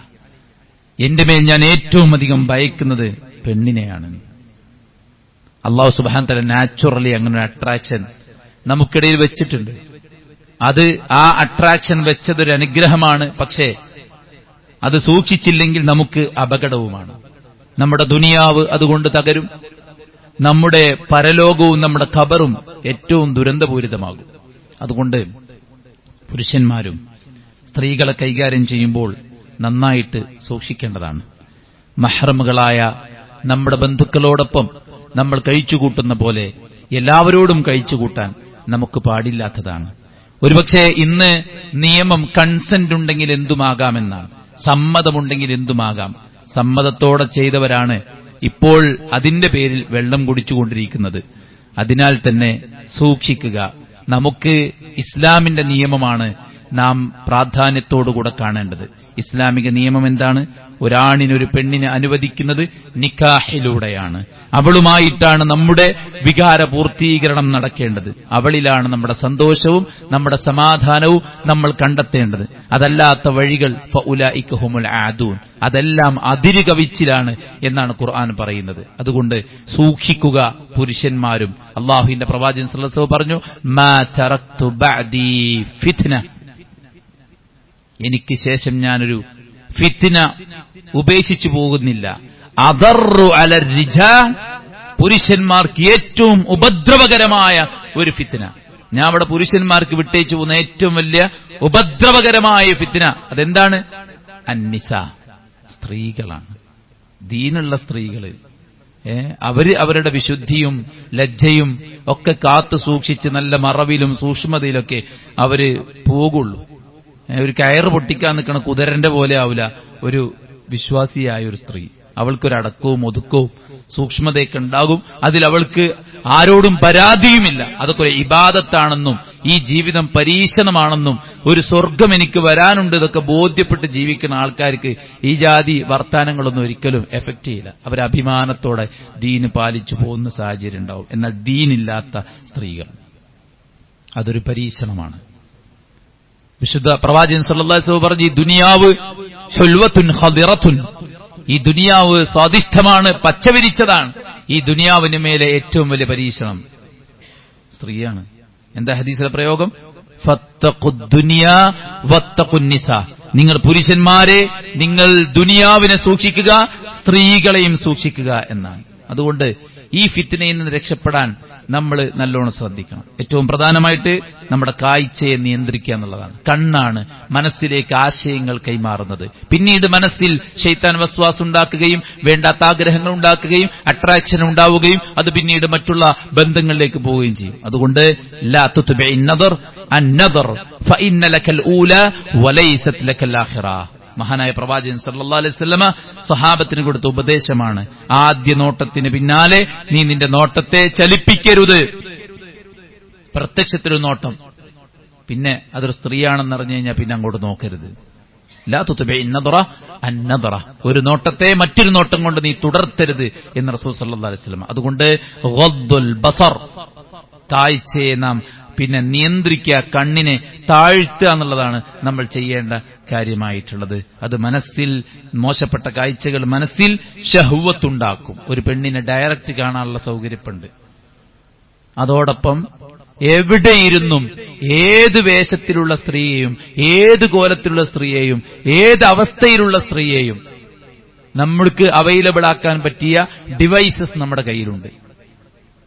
എന്റെ മേൽ ഞാൻ ഏറ്റവും അധികം ഭയക്കുന്നത് പെണ്ണിനെയാണ്. അല്ലാഹു സുബ്ഹാനഹു വ തആല നാച്ചുറലി അങ്ങനെ ഒരു അട്രാക്ഷൻ നമുക്കിടയിൽ വെച്ചിട്ടുണ്ട്. അത് ആ അട്രാക്ഷൻ വെച്ചതൊരു അനുഗ്രഹമാണ്. പക്ഷേ അത് സൂക്ഷിച്ചില്ലെങ്കിൽ നമുക്ക് അപകടവുമാണ്. നമ്മുടെ ദുനിയാവ് അതുകൊണ്ട് തകരും. നമ്മുടെ പരലോകവും നമ്മുടെ ഖബറും ഏറ്റവും ദുരന്തപൂരിതമാകും. അതുകൊണ്ട് പുരുഷന്മാരും സ്ത്രീകളെ കൈകാര്യം ചെയ്യുമ്പോൾ നന്നായിട്ട് സൂക്ഷിക്കേണ്ടതാണ്. മഹ്റമുകളായ നമ്മുടെ ബന്ധുക്കളോടൊപ്പം നമ്മൾ കഴിച്ചുകൂട്ടുന്ന പോലെ എല്ലാവരോടും കഴിച്ചുകൂട്ടാൻ നമുക്ക് പാടില്ലാത്തതാണ്. ഒരുപക്ഷെ ഇന്ന് നിയമം കൺസെന്റ് ഉണ്ടെങ്കിൽ എന്തുമാകാമെന്നാണ്, സമ്മതമുണ്ടെങ്കിൽ എന്തുമാകാം. സമ്മതത്തോടെ ചെയ്തവരാണ് ഇപ്പോൾ അതിന്റെ പേരിൽ വെള്ളം കുടിച്ചുകൊണ്ടിരിക്കുന്നത്. അതിനാൽ തന്നെ സൂക്ഷിക്കുക. നമുക്ക് ഇസ്ലാമിന്റെ നിയമമാണ് നാം പ്രാധാന്യത്തോടുകൂടെ കാണേണ്ടത്. ഇസ്ലാമിക നിയമം എന്താണ്? ഒരാണിനൊരു പെണ്ണിനെ അനുവദിക്കുന്നത് നിക്കാഹിലൂടെയാണ്. അവളുമായിട്ടാണ് നമ്മുടെ വികാര പൂർത്തീകരണം നടക്കേണ്ടത്. അവളിലാണ് നമ്മുടെ സന്തോഷവും നമ്മുടെ സമാധാനവും നമ്മൾ കണ്ടെത്തേണ്ടത്. അതല്ലാത്ത വഴികൾ ഫഉലൈക ഹുമുൽ ആദൂൻ, അതെല്ലാം അതിരുകവിച്ചിലാണ് എന്നാണ് ഖുർആൻ പറയുന്നത്. അതുകൊണ്ട് സൂക്ഷിക്കുക പുരുഷന്മാരും. അല്ലാഹുവിന്റെ പ്രവാചകൻ സല്ലല്ലാഹു അലൈഹി വസല്ലം പറഞ്ഞു, മാ തറക്തു ബഅദി ഫിത്ന, എനിക്ക് ശേഷം ഞാനൊരു ഫിത്ന ഉപേക്ഷിച്ചു പോകുന്നില്ല. അദറു അലർ റിജാൽ, പുരുഷന്മാർക്ക് ഏറ്റവും ഉപദ്രവകരമായ ഒരു ഫിത്ന. ഞാൻ അവിടെ പുരുഷന്മാർക്ക് വിട്ടേച്ചു പോകുന്ന ഏറ്റവും വലിയ ഉപദ്രവകരമായ ഫിത്ന അതെന്താണ്? അന്നിസ, സ്ത്രീകളാണ്. ദീനുള്ള സ്ത്രീകള് അവരുടെ വിശുദ്ധിയും ലജ്ജയും ഒക്കെ കാത്തു സൂക്ഷിച്ച് നല്ല മറവിലും സൂക്ഷ്മതയിലൊക്കെ അവര് പോകുള്ളൂ. ഒരു കയറ് പൊട്ടിക്കാൻ നിൽക്കണ കുതിരന്റെ പോലെ ആവില്ല ഒരു വിശ്വാസിയായ ഒരു സ്ത്രീ. അവൾക്കൊരടക്കവും ഒതുക്കവും സൂക്ഷ്മതയൊക്കെ ഉണ്ടാകും. അതിൽ അവൾക്ക് ആരോടും പരാതിയുമില്ല. അതൊക്കെ ഒരു ഇബാദത്താണെന്നും ഈ ജീവിതം പരീക്ഷണമാണെന്നും ഒരു സ്വർഗം എനിക്ക് വരാനുണ്ട് ഇതൊക്കെ ബോധ്യപ്പെട്ട് ജീവിക്കുന്ന ആൾക്കാർക്ക് ഈ ജാതി വർത്താനങ്ങളൊന്നും ഒരിക്കലും എഫക്റ്റ് ചെയ്യില്ല. അവർ അഭിമാനത്തോടെ ദീന് പാലിച്ചു പോകുന്ന സാഹചര്യം ഉണ്ടാവും. എന്നാൽ ദീനില്ലാത്ത സ്ത്രീകൾ അതൊരു പരീക്ഷണമാണ്. വിശുദ്ധ പ്രവാചകൻ സല്ലല്ലാഹു അലൈഹി വസല്ലം പറഞ്ഞു, ഈ ദുനിയാവ് ഹുൽവത്തുൻ ഖദിറത്തുൻ, ഈ ദുനിയാവ് സ്വാദിഷ്ടമാണ്, പച്ചവിരിച്ചതാണ്. ഈ ദുനിയാവിന് മേലെ ഏറ്റവും വലിയ പരീക്ഷണം സ്ത്രീയാണ്. എന്താ ഹദീസിലെ പ്രയോഗം? ഫത്തഖുദ് ദുനിയാ വത്തഖുൻ നിസാ, നിങ്ങൾ പുരുഷന്മാരെ നിങ്ങൾ ദുനിയാവിനെ സൂക്ഷിക്കുക, സ്ത്രീകളെയും സൂക്ഷിക്കുക എന്നാണ്. അതുകൊണ്ട് ഈ ഫിത്നയിൽ നിന്ന് രക്ഷപ്പെടാൻ നമ്മൾ നല്ലോണം ശ്രദ്ധിക്കണം. ഏറ്റവും പ്രധാനമായിട്ട് നമ്മുടെ കാഴ്ചയെ നിയന്ത്രിക്കുക എന്നുള്ളതാണ്. കണ്ണാണ് മനസ്സിലേക്ക് ആശയങ്ങൾ കൈമാറുന്നത്. പിന്നീട് മനസ്സിൽ ശൈത്താൻ വസ്വാസ് ഉണ്ടാക്കുകയും വേണ്ടാത്ത ആഗ്രഹങ്ങൾ ഉണ്ടാക്കുകയും അട്രാക്ഷൻ ഉണ്ടാവുകയും അത് പിന്നീട് മറ്റുള്ള ബന്ധങ്ങളിലേക്ക് പോവുകയും ചെയ്യും. അതുകൊണ്ട് ലാ തുത്ബിഇൻ നദർ അൻ-നദർ ഫഇന്ന ലകൽ ഊല വലൈസത് ലകൽ ആഖിറ. മഹാനായ പ്രവാചകൻ സല്ലല്ലാഹു അലൈഹി വസല്ലമ സഹാബത്തിന് കൊടുത്ത ഉപദേശമാണ്, ആദ്യ നോട്ടത്തിന് പിന്നാലെ നീ നിന്റെ നോട്ടത്തെ ചലിപ്പിക്കരുത്. പ്രത്യക്ഷത്തിലൊരു നോട്ടം, പിന്നെ അതൊരു സ്ത്രീയാണെന്ന് അറിഞ്ഞു കഴിഞ്ഞാൽ പിന്നെ അങ്ങോട്ട് നോക്കരുത്. ലാ തുത്ബിഇൻ നദറ അൻ-നദറ, ഒരു നോട്ടത്തെ മറ്റൊരു നോട്ടം കൊണ്ട് നീ തുടർത്തരുത് എന്ന് റസൂൽ സല്ലല്ലാഹു അലൈഹി വസല്ലം. അതുകൊണ്ട് ഗദ്ദുൽ ബസർ, കാഴ്ചയെ നാം പിന്നെ നിയന്ത്രിക്കുക, കണ്ണിനെ താഴ്ത്തുക എന്നുള്ളതാണ് നമ്മൾ ചെയ്യേണ്ട കാര്യമായിട്ടുള്ളത്. അത് മനസ്സിൽ മോശപ്പെട്ട കാഴ്ചകൾ മനസ്സിൽ ശഹ്വത്തുണ്ടാക്കും. ഒരു പെണ്ണിനെ ഡയറക്റ്റ് കാണാനുള്ള സൗകര്യമുണ്ട്. അതോടൊപ്പം എവിടെയിരുന്നും ഏത് വേഷത്തിലുള്ള സ്ത്രീയെയും ഏത് കോലത്തിലുള്ള സ്ത്രീയെയും ഏത് അവസ്ഥയിലുള്ള സ്ത്രീയെയും നമ്മൾക്ക് അവൈലബിൾ ആക്കാൻ പറ്റിയ ഡിവൈസസ് നമ്മുടെ കയ്യിലുണ്ട്.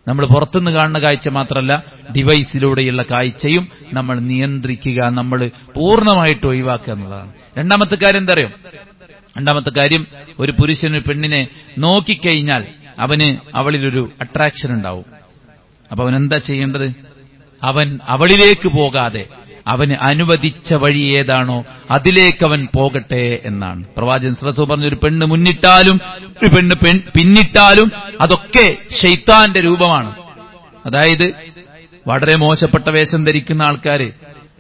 നമ്മൾ പുറത്തുനിന്ന് കാണുന്ന കാഴ്ച മാത്രമല്ല, ഡിവൈസിലൂടെയുള്ള കാഴ്ചയും നമ്മൾ നിയന്ത്രിക്കുക, നമ്മൾ പൂർണ്ണമായിട്ട് ഒഴിവാക്കുക എന്നുള്ളതാണ്. രണ്ടാമത്തെ കാര്യം എന്താ അറിയോ? രണ്ടാമത്തെ കാര്യം, ഒരു പുരുഷന് പെണ്ണിനെ നോക്കിക്കഴിഞ്ഞാൽ അവന് അവളിലൊരു അട്രാക്ഷൻ ഉണ്ടാവും. അപ്പൊ അവൻ എന്താ ചെയ്യേണ്ടത്? അവൻ അവളിലേക്ക് പോകാതെ അവന് അനുവദിച്ച വഴി ഏതാണോ അതിലേക്ക് അവൻ പോകട്ടെ എന്നാണ് പ്രവാചകൻ സല്ലല്ലാഹു അലൈഹി വസല്ലം പറഞ്ഞു. ഒരു പെണ്ണ് മുന്നിട്ടാലും ഒരു പെണ്ണ് പിന്നിട്ടാലും അതൊക്കെ ശൈത്താന്റെ രൂപമാണ്. അതായത് വളരെ മോശപ്പെട്ട വേഷം ധരിക്കുന്ന ആൾക്കാര്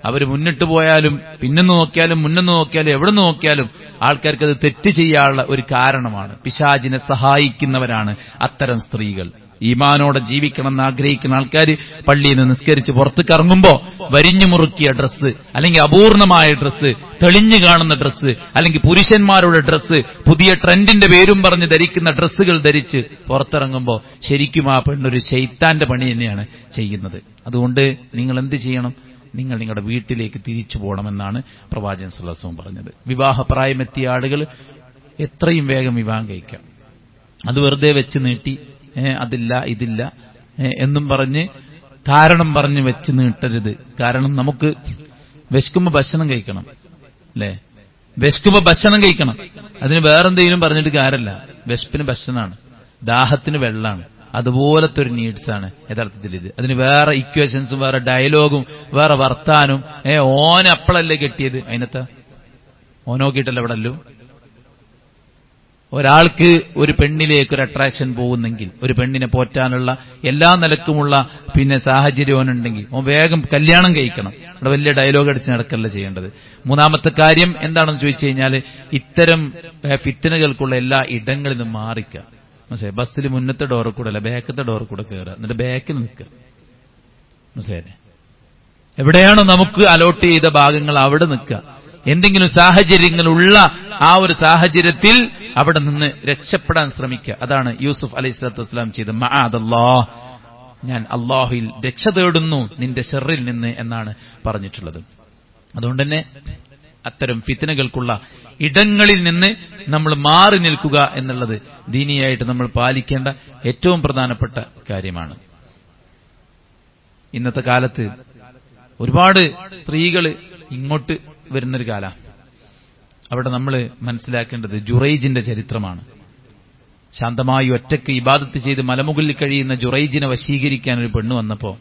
അവർ മുന്നിട്ട് പോയാലും പിന്നെന്ന് നോക്കിയാലും മുന്നെന്ന് നോക്കിയാലും എവിടെ നിന്ന് നോക്കിയാലും ആൾക്കാർക്ക് അത് തെറ്റ് ചെയ്യാനുള്ള ഒരു കാരണമാണ്. പിശാചിനെ സഹായിക്കുന്നവരാണ് അത്തരം സ്ത്രീകൾ. ഈമാനോടെ ജീവിക്കണമെന്ന് ആഗ്രഹിക്കുന്ന ആൾക്കാർ പള്ളിയിൽ നിന്ന് നിസ്കരിച്ച് പുറത്തേക്ക് ഇറങ്ങുമ്പോ വരിഞ്ഞു മുറുക്കിയ ഡ്രസ്സ്, അല്ലെങ്കിൽ അപൂർണമായ ഡ്രസ്സ്, തെളിഞ്ഞു കാണുന്ന ഡ്രസ്സ്, അല്ലെങ്കിൽ പുരുഷന്മാരുടെ ഡ്രസ്സ്, പുതിയ ട്രെൻഡിന്റെ പേരും പറഞ്ഞ് ധരിക്കുന്ന ഡ്രസ്സുകൾ ധരിച്ച് പുറത്തിറങ്ങുമ്പോ ശരിക്കും ആ പെണ്ണൊരു ശൈത്താന്റെ പണി തന്നെയാണ് ചെയ്യുന്നത്. അതുകൊണ്ട് നിങ്ങൾ എന്ത് ചെയ്യണം? നിങ്ങൾ നിങ്ങളുടെ വീട്ടിലേക്ക് തിരിച്ചു പോകണമെന്നാണ് പ്രവാചകൻ സ്വല്ലല്ലാഹു അലൈഹി വസല്ലം പറഞ്ഞത്. വിവാഹപ്രായമെത്തിയ ആളുകൾ എത്രയും വേഗം വിവാഹം കഴിക്കാം. അത് വെറുതെ വെച്ച് നീട്ടി അതില്ല ഇതില്ല എന്നും പറഞ്ഞ് കാരണം പറഞ്ഞ് വെച്ച് നീട്ടരുത്. കാരണം നമുക്ക് വിശക്കുമ്പോ ഭക്ഷണം കഴിക്കണം, അല്ലേ? വിശക്കുമ്പോ ഭക്ഷണം കഴിക്കണം. അതിന് വേറെന്തെങ്കിലും പറഞ്ഞിട്ട് കാര്യമല്ല. വിശപ്പിന് ഭക്ഷണമാണ്, ദാഹത്തിന് വെള്ളമാണ്. അതുപോലത്തെ ഒരു നീഡ്സാണ് യഥാർത്ഥത്തിൽ ഇത്. അതിന് വേറെ ഇക്വേഷൻസും വേറെ ഡയലോഗും വേറെ വർത്താനും ഓന് അപ്പളല്ലേ കെട്ടിയത്, അതിനകത്ത് ഓനോക്കിയിട്ടല്ല ഇവിടെ അല്ലോ. ഒരാൾക്ക് ഒരു പെണ്ണിലേക്ക് ഒരു അട്രാക്ഷൻ പോകുന്നെങ്കിൽ, ഒരു പെണ്ണിനെ പോറ്റാനുള്ള എല്ലാ നിലക്കുമുള്ള സാഹചര്യം ഓനുണ്ടെങ്കിൽ ഓൻ വേഗം കല്യാണം കഴിക്കണം. ഇവിടെ വലിയ ഡയലോഗ് അടിച്ച് നടക്കല്ല ചെയ്യേണ്ടത്. മൂന്നാമത്തെ കാര്യം എന്താണെന്ന് ചോദിച്ചു കഴിഞ്ഞാൽ, ഇത്തരം ഫിത്നകൾക്കുള്ള എല്ലാ ഇടങ്ങളിൽ നിന്നും മാറിക്കുക. മനസ്സിലായി? ബസ്സിൽ മുന്നത്തെ ഡോറിൽ കൂടെ അല്ല ബാക്കത്തെ ഡോറിൽ കൂടെ കയറുക, എന്നിട്ട് ബാക്കിൽ നിൽക്കുക. മനസ്സിലായി? എവിടെയാണോ നമുക്ക് അലോട്ട് ചെയ്ത ഭാഗങ്ങൾ അവിടെ നിൽക്കുക. എന്തെങ്കിലും സാഹചര്യങ്ങളുള്ള ആ ഒരു സാഹചര്യത്തിൽ അവിടെ നിന്ന് രക്ഷപ്പെടാൻ ശ്രമിക്കുക. അതാണ് യൂസുഫ് അലൈഹിസ്സലാത്തു വസ്സലാം ചെയ്ത് മഅദല്ലാഹ്, ഞാൻ അല്ലാഹുവിൽ രക്ഷ തേടുന്നു നിന്റെ ശർറിൽ നിന്ന് എന്നാണ് പറഞ്ഞിട്ടുള്ളത്. അതുകൊണ്ട് തന്നെ അത്തരം ഫിത്നകൾക്കുള്ള ഇടങ്ങളിൽ നിന്ന് നമ്മൾ മാറി നിൽക്കുക എന്നുള്ളത് ദീനിയായിട്ട് നമ്മൾ പാലിക്കേണ്ട ഏറ്റവും പ്രധാനപ്പെട്ട കാര്യമാണ്. ഇന്നത്തെ കാലത്ത് ഒരുപാട് സ്ത്രീകൾ ഇങ്ങോട്ട് വരുന്നൊരു കാലമാണ്. അവിടെ നമ്മൾ മനസ്സിലാക്കേണ്ടത് ജുറൈജിന്റെ ചരിത്രമാണ്. ശാന്തമായി ഒറ്റയ്ക്ക് ഇബാദത്ത് ചെയ്ത് മലമുകളിൽ കഴിയുന്ന ജുറൈജിനെ വശീകരിക്കാൻ ഒരു പെണ്ണ് വന്നപ്പോ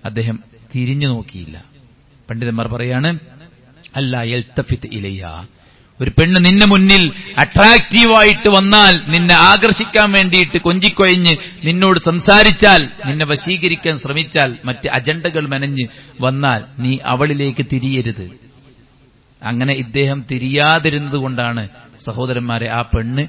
അദ്ദേഹം തിരിഞ്ഞു നോക്കിയില്ല. പണ്ഡിതന്മാർ പറയാണ്, അല്ലാ യൽതഫിത് ഇലൈഹ, ഒരു പെണ്ണ് നിന്നെ മുന്നിൽ അട്രാക്റ്റീവായിട്ട് വന്നാൽ, നിന്നെ ആകർഷിക്കാൻ വേണ്ടിയിട്ട് കൊഞ്ചിക്കൊഴിഞ്ഞ് നിന്നോട് സംസാരിച്ചാൽ, നിന്നെ വശീകരിക്കാൻ ശ്രമിച്ചാൽ, മറ്റ് അജണ്ടകൾ മെനഞ്ഞ് വന്നാൽ നീ അവളിലേക്ക് തിരിയരുത്. അങ്ങനെ ഇദ്ദേഹം തിരിയാതിരുന്നത് കൊണ്ടാണ് സഹോദരന്മാരെ ആ പെണ്ണ്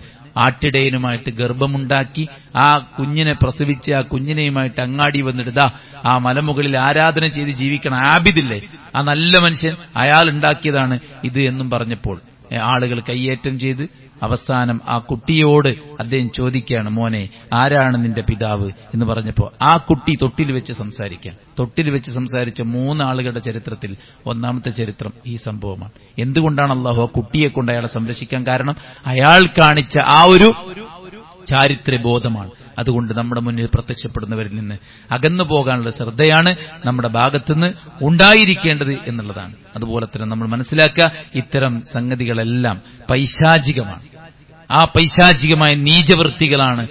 ആട്ടിടയനുമായിട്ട് ഗർഭമുണ്ടാക്കി ആ കുഞ്ഞിനെ പ്രസവിച്ച് ആ കുഞ്ഞിനെയുമായിട്ട് അങ്ങാടി വന്നിടുതാ ആ മലമുകളിൽ ആരാധന ചെയ്ത് ജീവിക്കണം ആബിദില്ലേ, ആ നല്ല മനുഷ്യൻ, അയാൾ ഉണ്ടാക്കിയതാണ് ഇത് എന്നും പറഞ്ഞപ്പോൾ ആളുകൾ കയ്യേറ്റം ചെയ്ത് അവസാനം ആ കുട്ടിയോട് അദ്ദേഹം ചോദിക്കുകയാണ്, മോനെ ആരാണ് നിന്റെ പിതാവ് എന്ന് പറഞ്ഞപ്പോൾ ആ കുട്ടി തൊട്ടിൽ വെച്ച് സംസാരിക്കാം. തൊട്ടിൽ വെച്ച് സംസാരിച്ച 3 ആളുകളുടെ ചരിത്രത്തിൽ ഒന്നാമത്തെ ചരിത്രം ഈ സംഭവമാണ്. എന്തുകൊണ്ടാണ് അള്ളാഹു ആ കുട്ടിയെ കൊണ്ട് അയാളെ സംരക്ഷിക്കാൻ കാരണം? അയാൾ കാണിച്ച ആ ഒരു ചാരിത്രബോധമാണ്. അതുകൊണ്ട് നമ്മുടെ മുന്നിൽ പ്രത്യക്ഷപ്പെടുന്നവരിൽ നിന്ന് അകന്നു പോകാനുള്ള ശ്രദ്ധയാണ് നമ്മുടെ ഭാഗത്തുനിന്ന് ഉണ്ടായിരിക്കേണ്ടത് എന്നുള്ളതാണ്. അതുപോലെ തന്നെ നമ്മൾ മനസ്സിലാക്കുക, ഇത്തരം സംഗതികളെല്ലാം പൈശാചികമാണ്. ആ പൈശാചികമായ നീചവൃത്തികളാണ്.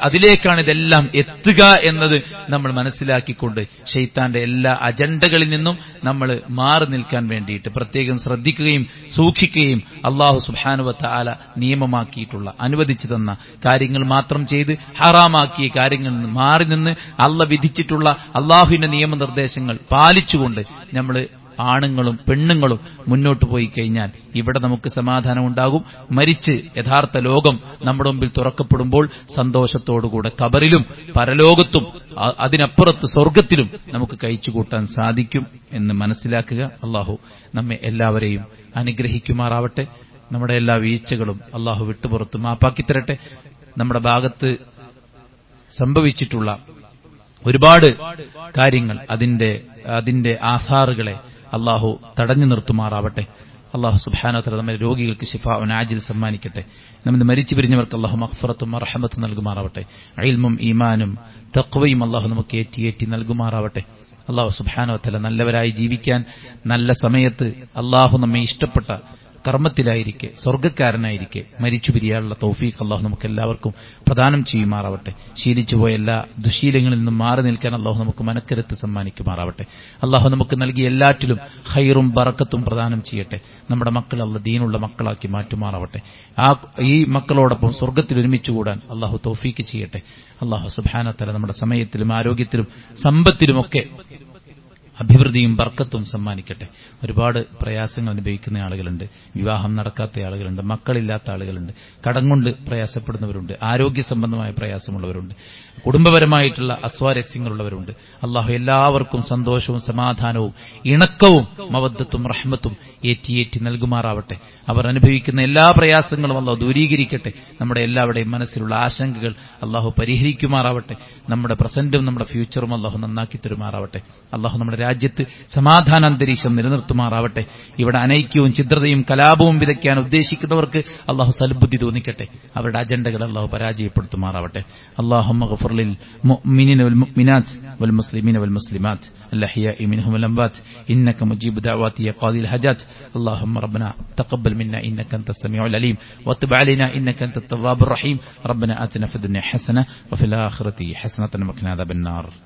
അതിലേക്കാണ് ഇതെല്ലാം എത്തുക എന്നത് നമ്മൾ മനസ്സിലാക്കിക്കൊണ്ട് ശൈത്താന്റെ എല്ലാ അജണ്ടകളിൽ നിന്നും നമ്മൾ മാറി നിൽക്കാൻ വേണ്ടിയിട്ട് പ്രത്യേകം ശ്രദ്ധിക്കുകയും സൂക്ഷിക്കുകയും അല്ലാഹു സുബ്ഹാനഹു വ തആല നിയമമാക്കിയിട്ടുള്ള അനുവദിച്ചു തന്ന കാര്യങ്ങൾ മാത്രം ചെയ്ത് ഹറാമാക്കിയ കാര്യങ്ങളിൽ നിന്ന് മാറി നിന്ന് അല്ലാഹു വിധിച്ചിട്ടുള്ള അല്ലാഹുവിന്റെ നിയമനിർദ്ദേശങ്ങൾ പാലിച്ചുകൊണ്ട് നമ്മൾ ആണുങ്ങളും പെണ്ണുങ്ങളും മുന്നോട്ട് പോയി കഴിഞ്ഞാൽ ഇവിടെ നമുക്ക് സമാധാനം ഉണ്ടാകും. മരിച്ച് യഥാർത്ഥ ലോകം നമ്മുടെ മുമ്പിൽ തുറക്കപ്പെടുമ്പോൾ സന്തോഷത്തോടുകൂടെ ഖബറിലും പരലോകത്തും അതിനപ്പുറത്ത് സ്വർഗത്തിലും നമുക്ക് കഴിച്ചുകൂട്ടാൻ സാധിക്കും എന്ന് മനസ്സിലാക്കുക. അള്ളാഹു നമ്മെ എല്ലാവരെയും അനുഗ്രഹിക്കുമാറാവട്ടെ. നമ്മുടെ എല്ലാ വീഴ്ചകളും അള്ളാഹു വിട്ടുപുറത്ത് മാപ്പാക്കി തരട്ടെ. നമ്മുടെ ഭാഗത്ത് സംഭവിച്ചിട്ടുള്ള ഒരുപാട് കാര്യങ്ങൾ അതിന്റെ ആധാറുകളെ അള്ളാഹു തടഞ്ഞു നിർത്തുമാറാവട്ടെ. അള്ളാഹു സുബ്ഹാനഹു വ തആല നമ്മുടെ രോഗികൾക്ക് ശിഫാഉൻ ആജിൽ സമ്മാനിക്കട്ടെ. നമ്മുടെ മരിച്ചു പിരിഞ്ഞവർക്ക് അള്ളാഹു മഗ്ഫിറത്തും റഹ്മത്തും നൽകുമാറാവട്ടെ. ഇൽമും ഈമാനും തഖ്വയും അള്ളാഹു നമുക്ക് ഏറ്റി നൽകുമാറാവട്ടെ. അള്ളാഹു സുബ്ഹാനഹു വ തആല നല്ലവരായി ജീവിക്കാൻ നല്ല സമയത്ത് അള്ളാഹു നമ്മെ ഇഷ്ടപ്പെട്ട കർമ്മത്തിലായിരിക്കെ സ്വർഗ്ഗക്കാരനായിരിക്കെ മരിച്ചു പിരിയാനുള്ള തൗഫീഖ് അള്ളാഹു നമുക്ക് എല്ലാവർക്കും പ്രദാനം ചെയ്യുമാറാവട്ടെ. ശീലിച്ചുപോയ എല്ലാ ദുശീലങ്ങളിൽ നിന്നും മാറി നിൽക്കാൻ അള്ളാഹു നമുക്ക് മനക്കരുത്ത് സമ്മാനിക്കുമാറാവട്ടെ. അള്ളാഹു നമുക്ക് നൽകിയ എല്ലാറ്റിലും ഖൈറും ബറക്കത്തും പ്രദാനം ചെയ്യട്ടെ. നമ്മുടെ മക്കൾ അള്ളാഹു ദീനുള്ള മക്കളാക്കി മാറ്റുമാറാവട്ടെ. ഈ മക്കളോടൊപ്പം സ്വർഗ്ഗത്തിൽ ഒരുമിച്ച് കൂടാൻ അള്ളാഹു തൗഫീഖ് ചെയ്യട്ടെ. അള്ളാഹു സുബ്ഹാനഹു വ തആല നമ്മുടെ സമയത്തിലും ആരോഗ്യത്തിലും സമ്പത്തിലുമൊക്കെ അഭിവൃദ്ധിയും ബർക്കത്തും സമ്മാനിക്കട്ടെ. ഒരുപാട് പ്രയാസങ്ങൾ അനുഭവിക്കുന്ന ആളുകളുണ്ട്, വിവാഹം നടക്കാത്ത ആളുകളുണ്ട്, മക്കളില്ലാത്ത ആളുകളുണ്ട്, കടം കൊണ്ട് പ്രയാസപ്പെടുന്നവരുണ്ട്, ആരോഗ്യ സംബന്ധമായ പ്രയാസമുള്ളവരുണ്ട്, കുടുംബപരമായിട്ടുള്ള അസ്വാരസ്യങ്ങളുള്ളവരുണ്ട്. അള്ളാഹു എല്ലാവർക്കും സന്തോഷവും സമാധാനവും ഇണക്കവും മവദ്ദത്തും റഹ്മത്തും ഏറ്റി നൽകുമാറാവട്ടെ. അവർ അനുഭവിക്കുന്ന എല്ലാ പ്രയാസങ്ങളും അള്ളാഹു ദൂരീകരിക്കട്ടെ. നമ്മുടെ എല്ലാവരുടെയും മനസ്സിലുള്ള ആശങ്കകൾ അള്ളാഹു പരിഹരിക്കുമാറാവട്ടെ. നമ്മുടെ പ്രസന്റും നമ്മുടെ ഫ്യൂച്ചറും അള്ളാഹു നന്നാക്കി തരുമാറാവട്ടെ. അള്ളാഹു നമ്മുടെ രാജ്യത്ത് സമാധാന അന്തരീക്ഷം നിലനിർത്തുമാറാവട്ടെ. ഇവിടെ അനൈക്യവും ഛിദ്രതയും കലാപവും വിതയ്ക്കാൻ ഉദ്ദേശിക്കുന്നവർക്ക് അള്ളാഹു സൽബുദ്ധി തോന്നിക്കട്ടെ. അവരുടെ അജണ്ടകൾ അള്ളാഹു പരാജയപ്പെടുത്തുമാറാവട്ടെ. അല്ലാഹുമ്മ ഗഫിർ ലിൽ മുഅ്മിനീന വൽ മുഅ്മിനാത്ത് വൽ മുസ്ലിമീന വൽ മുസ്ലിമാത്ത് الأحياء منهم والأموات إنك مجيب دعوات يا قاضي الحاجات اللهم ربنا تقبل منا إنك أنت السميع العليم وتب علينا إنك أنت التواب الرحيم ربنا آتنا في الدنيا حسنة وفي الآخرة حسنة وقنا عذاب النار.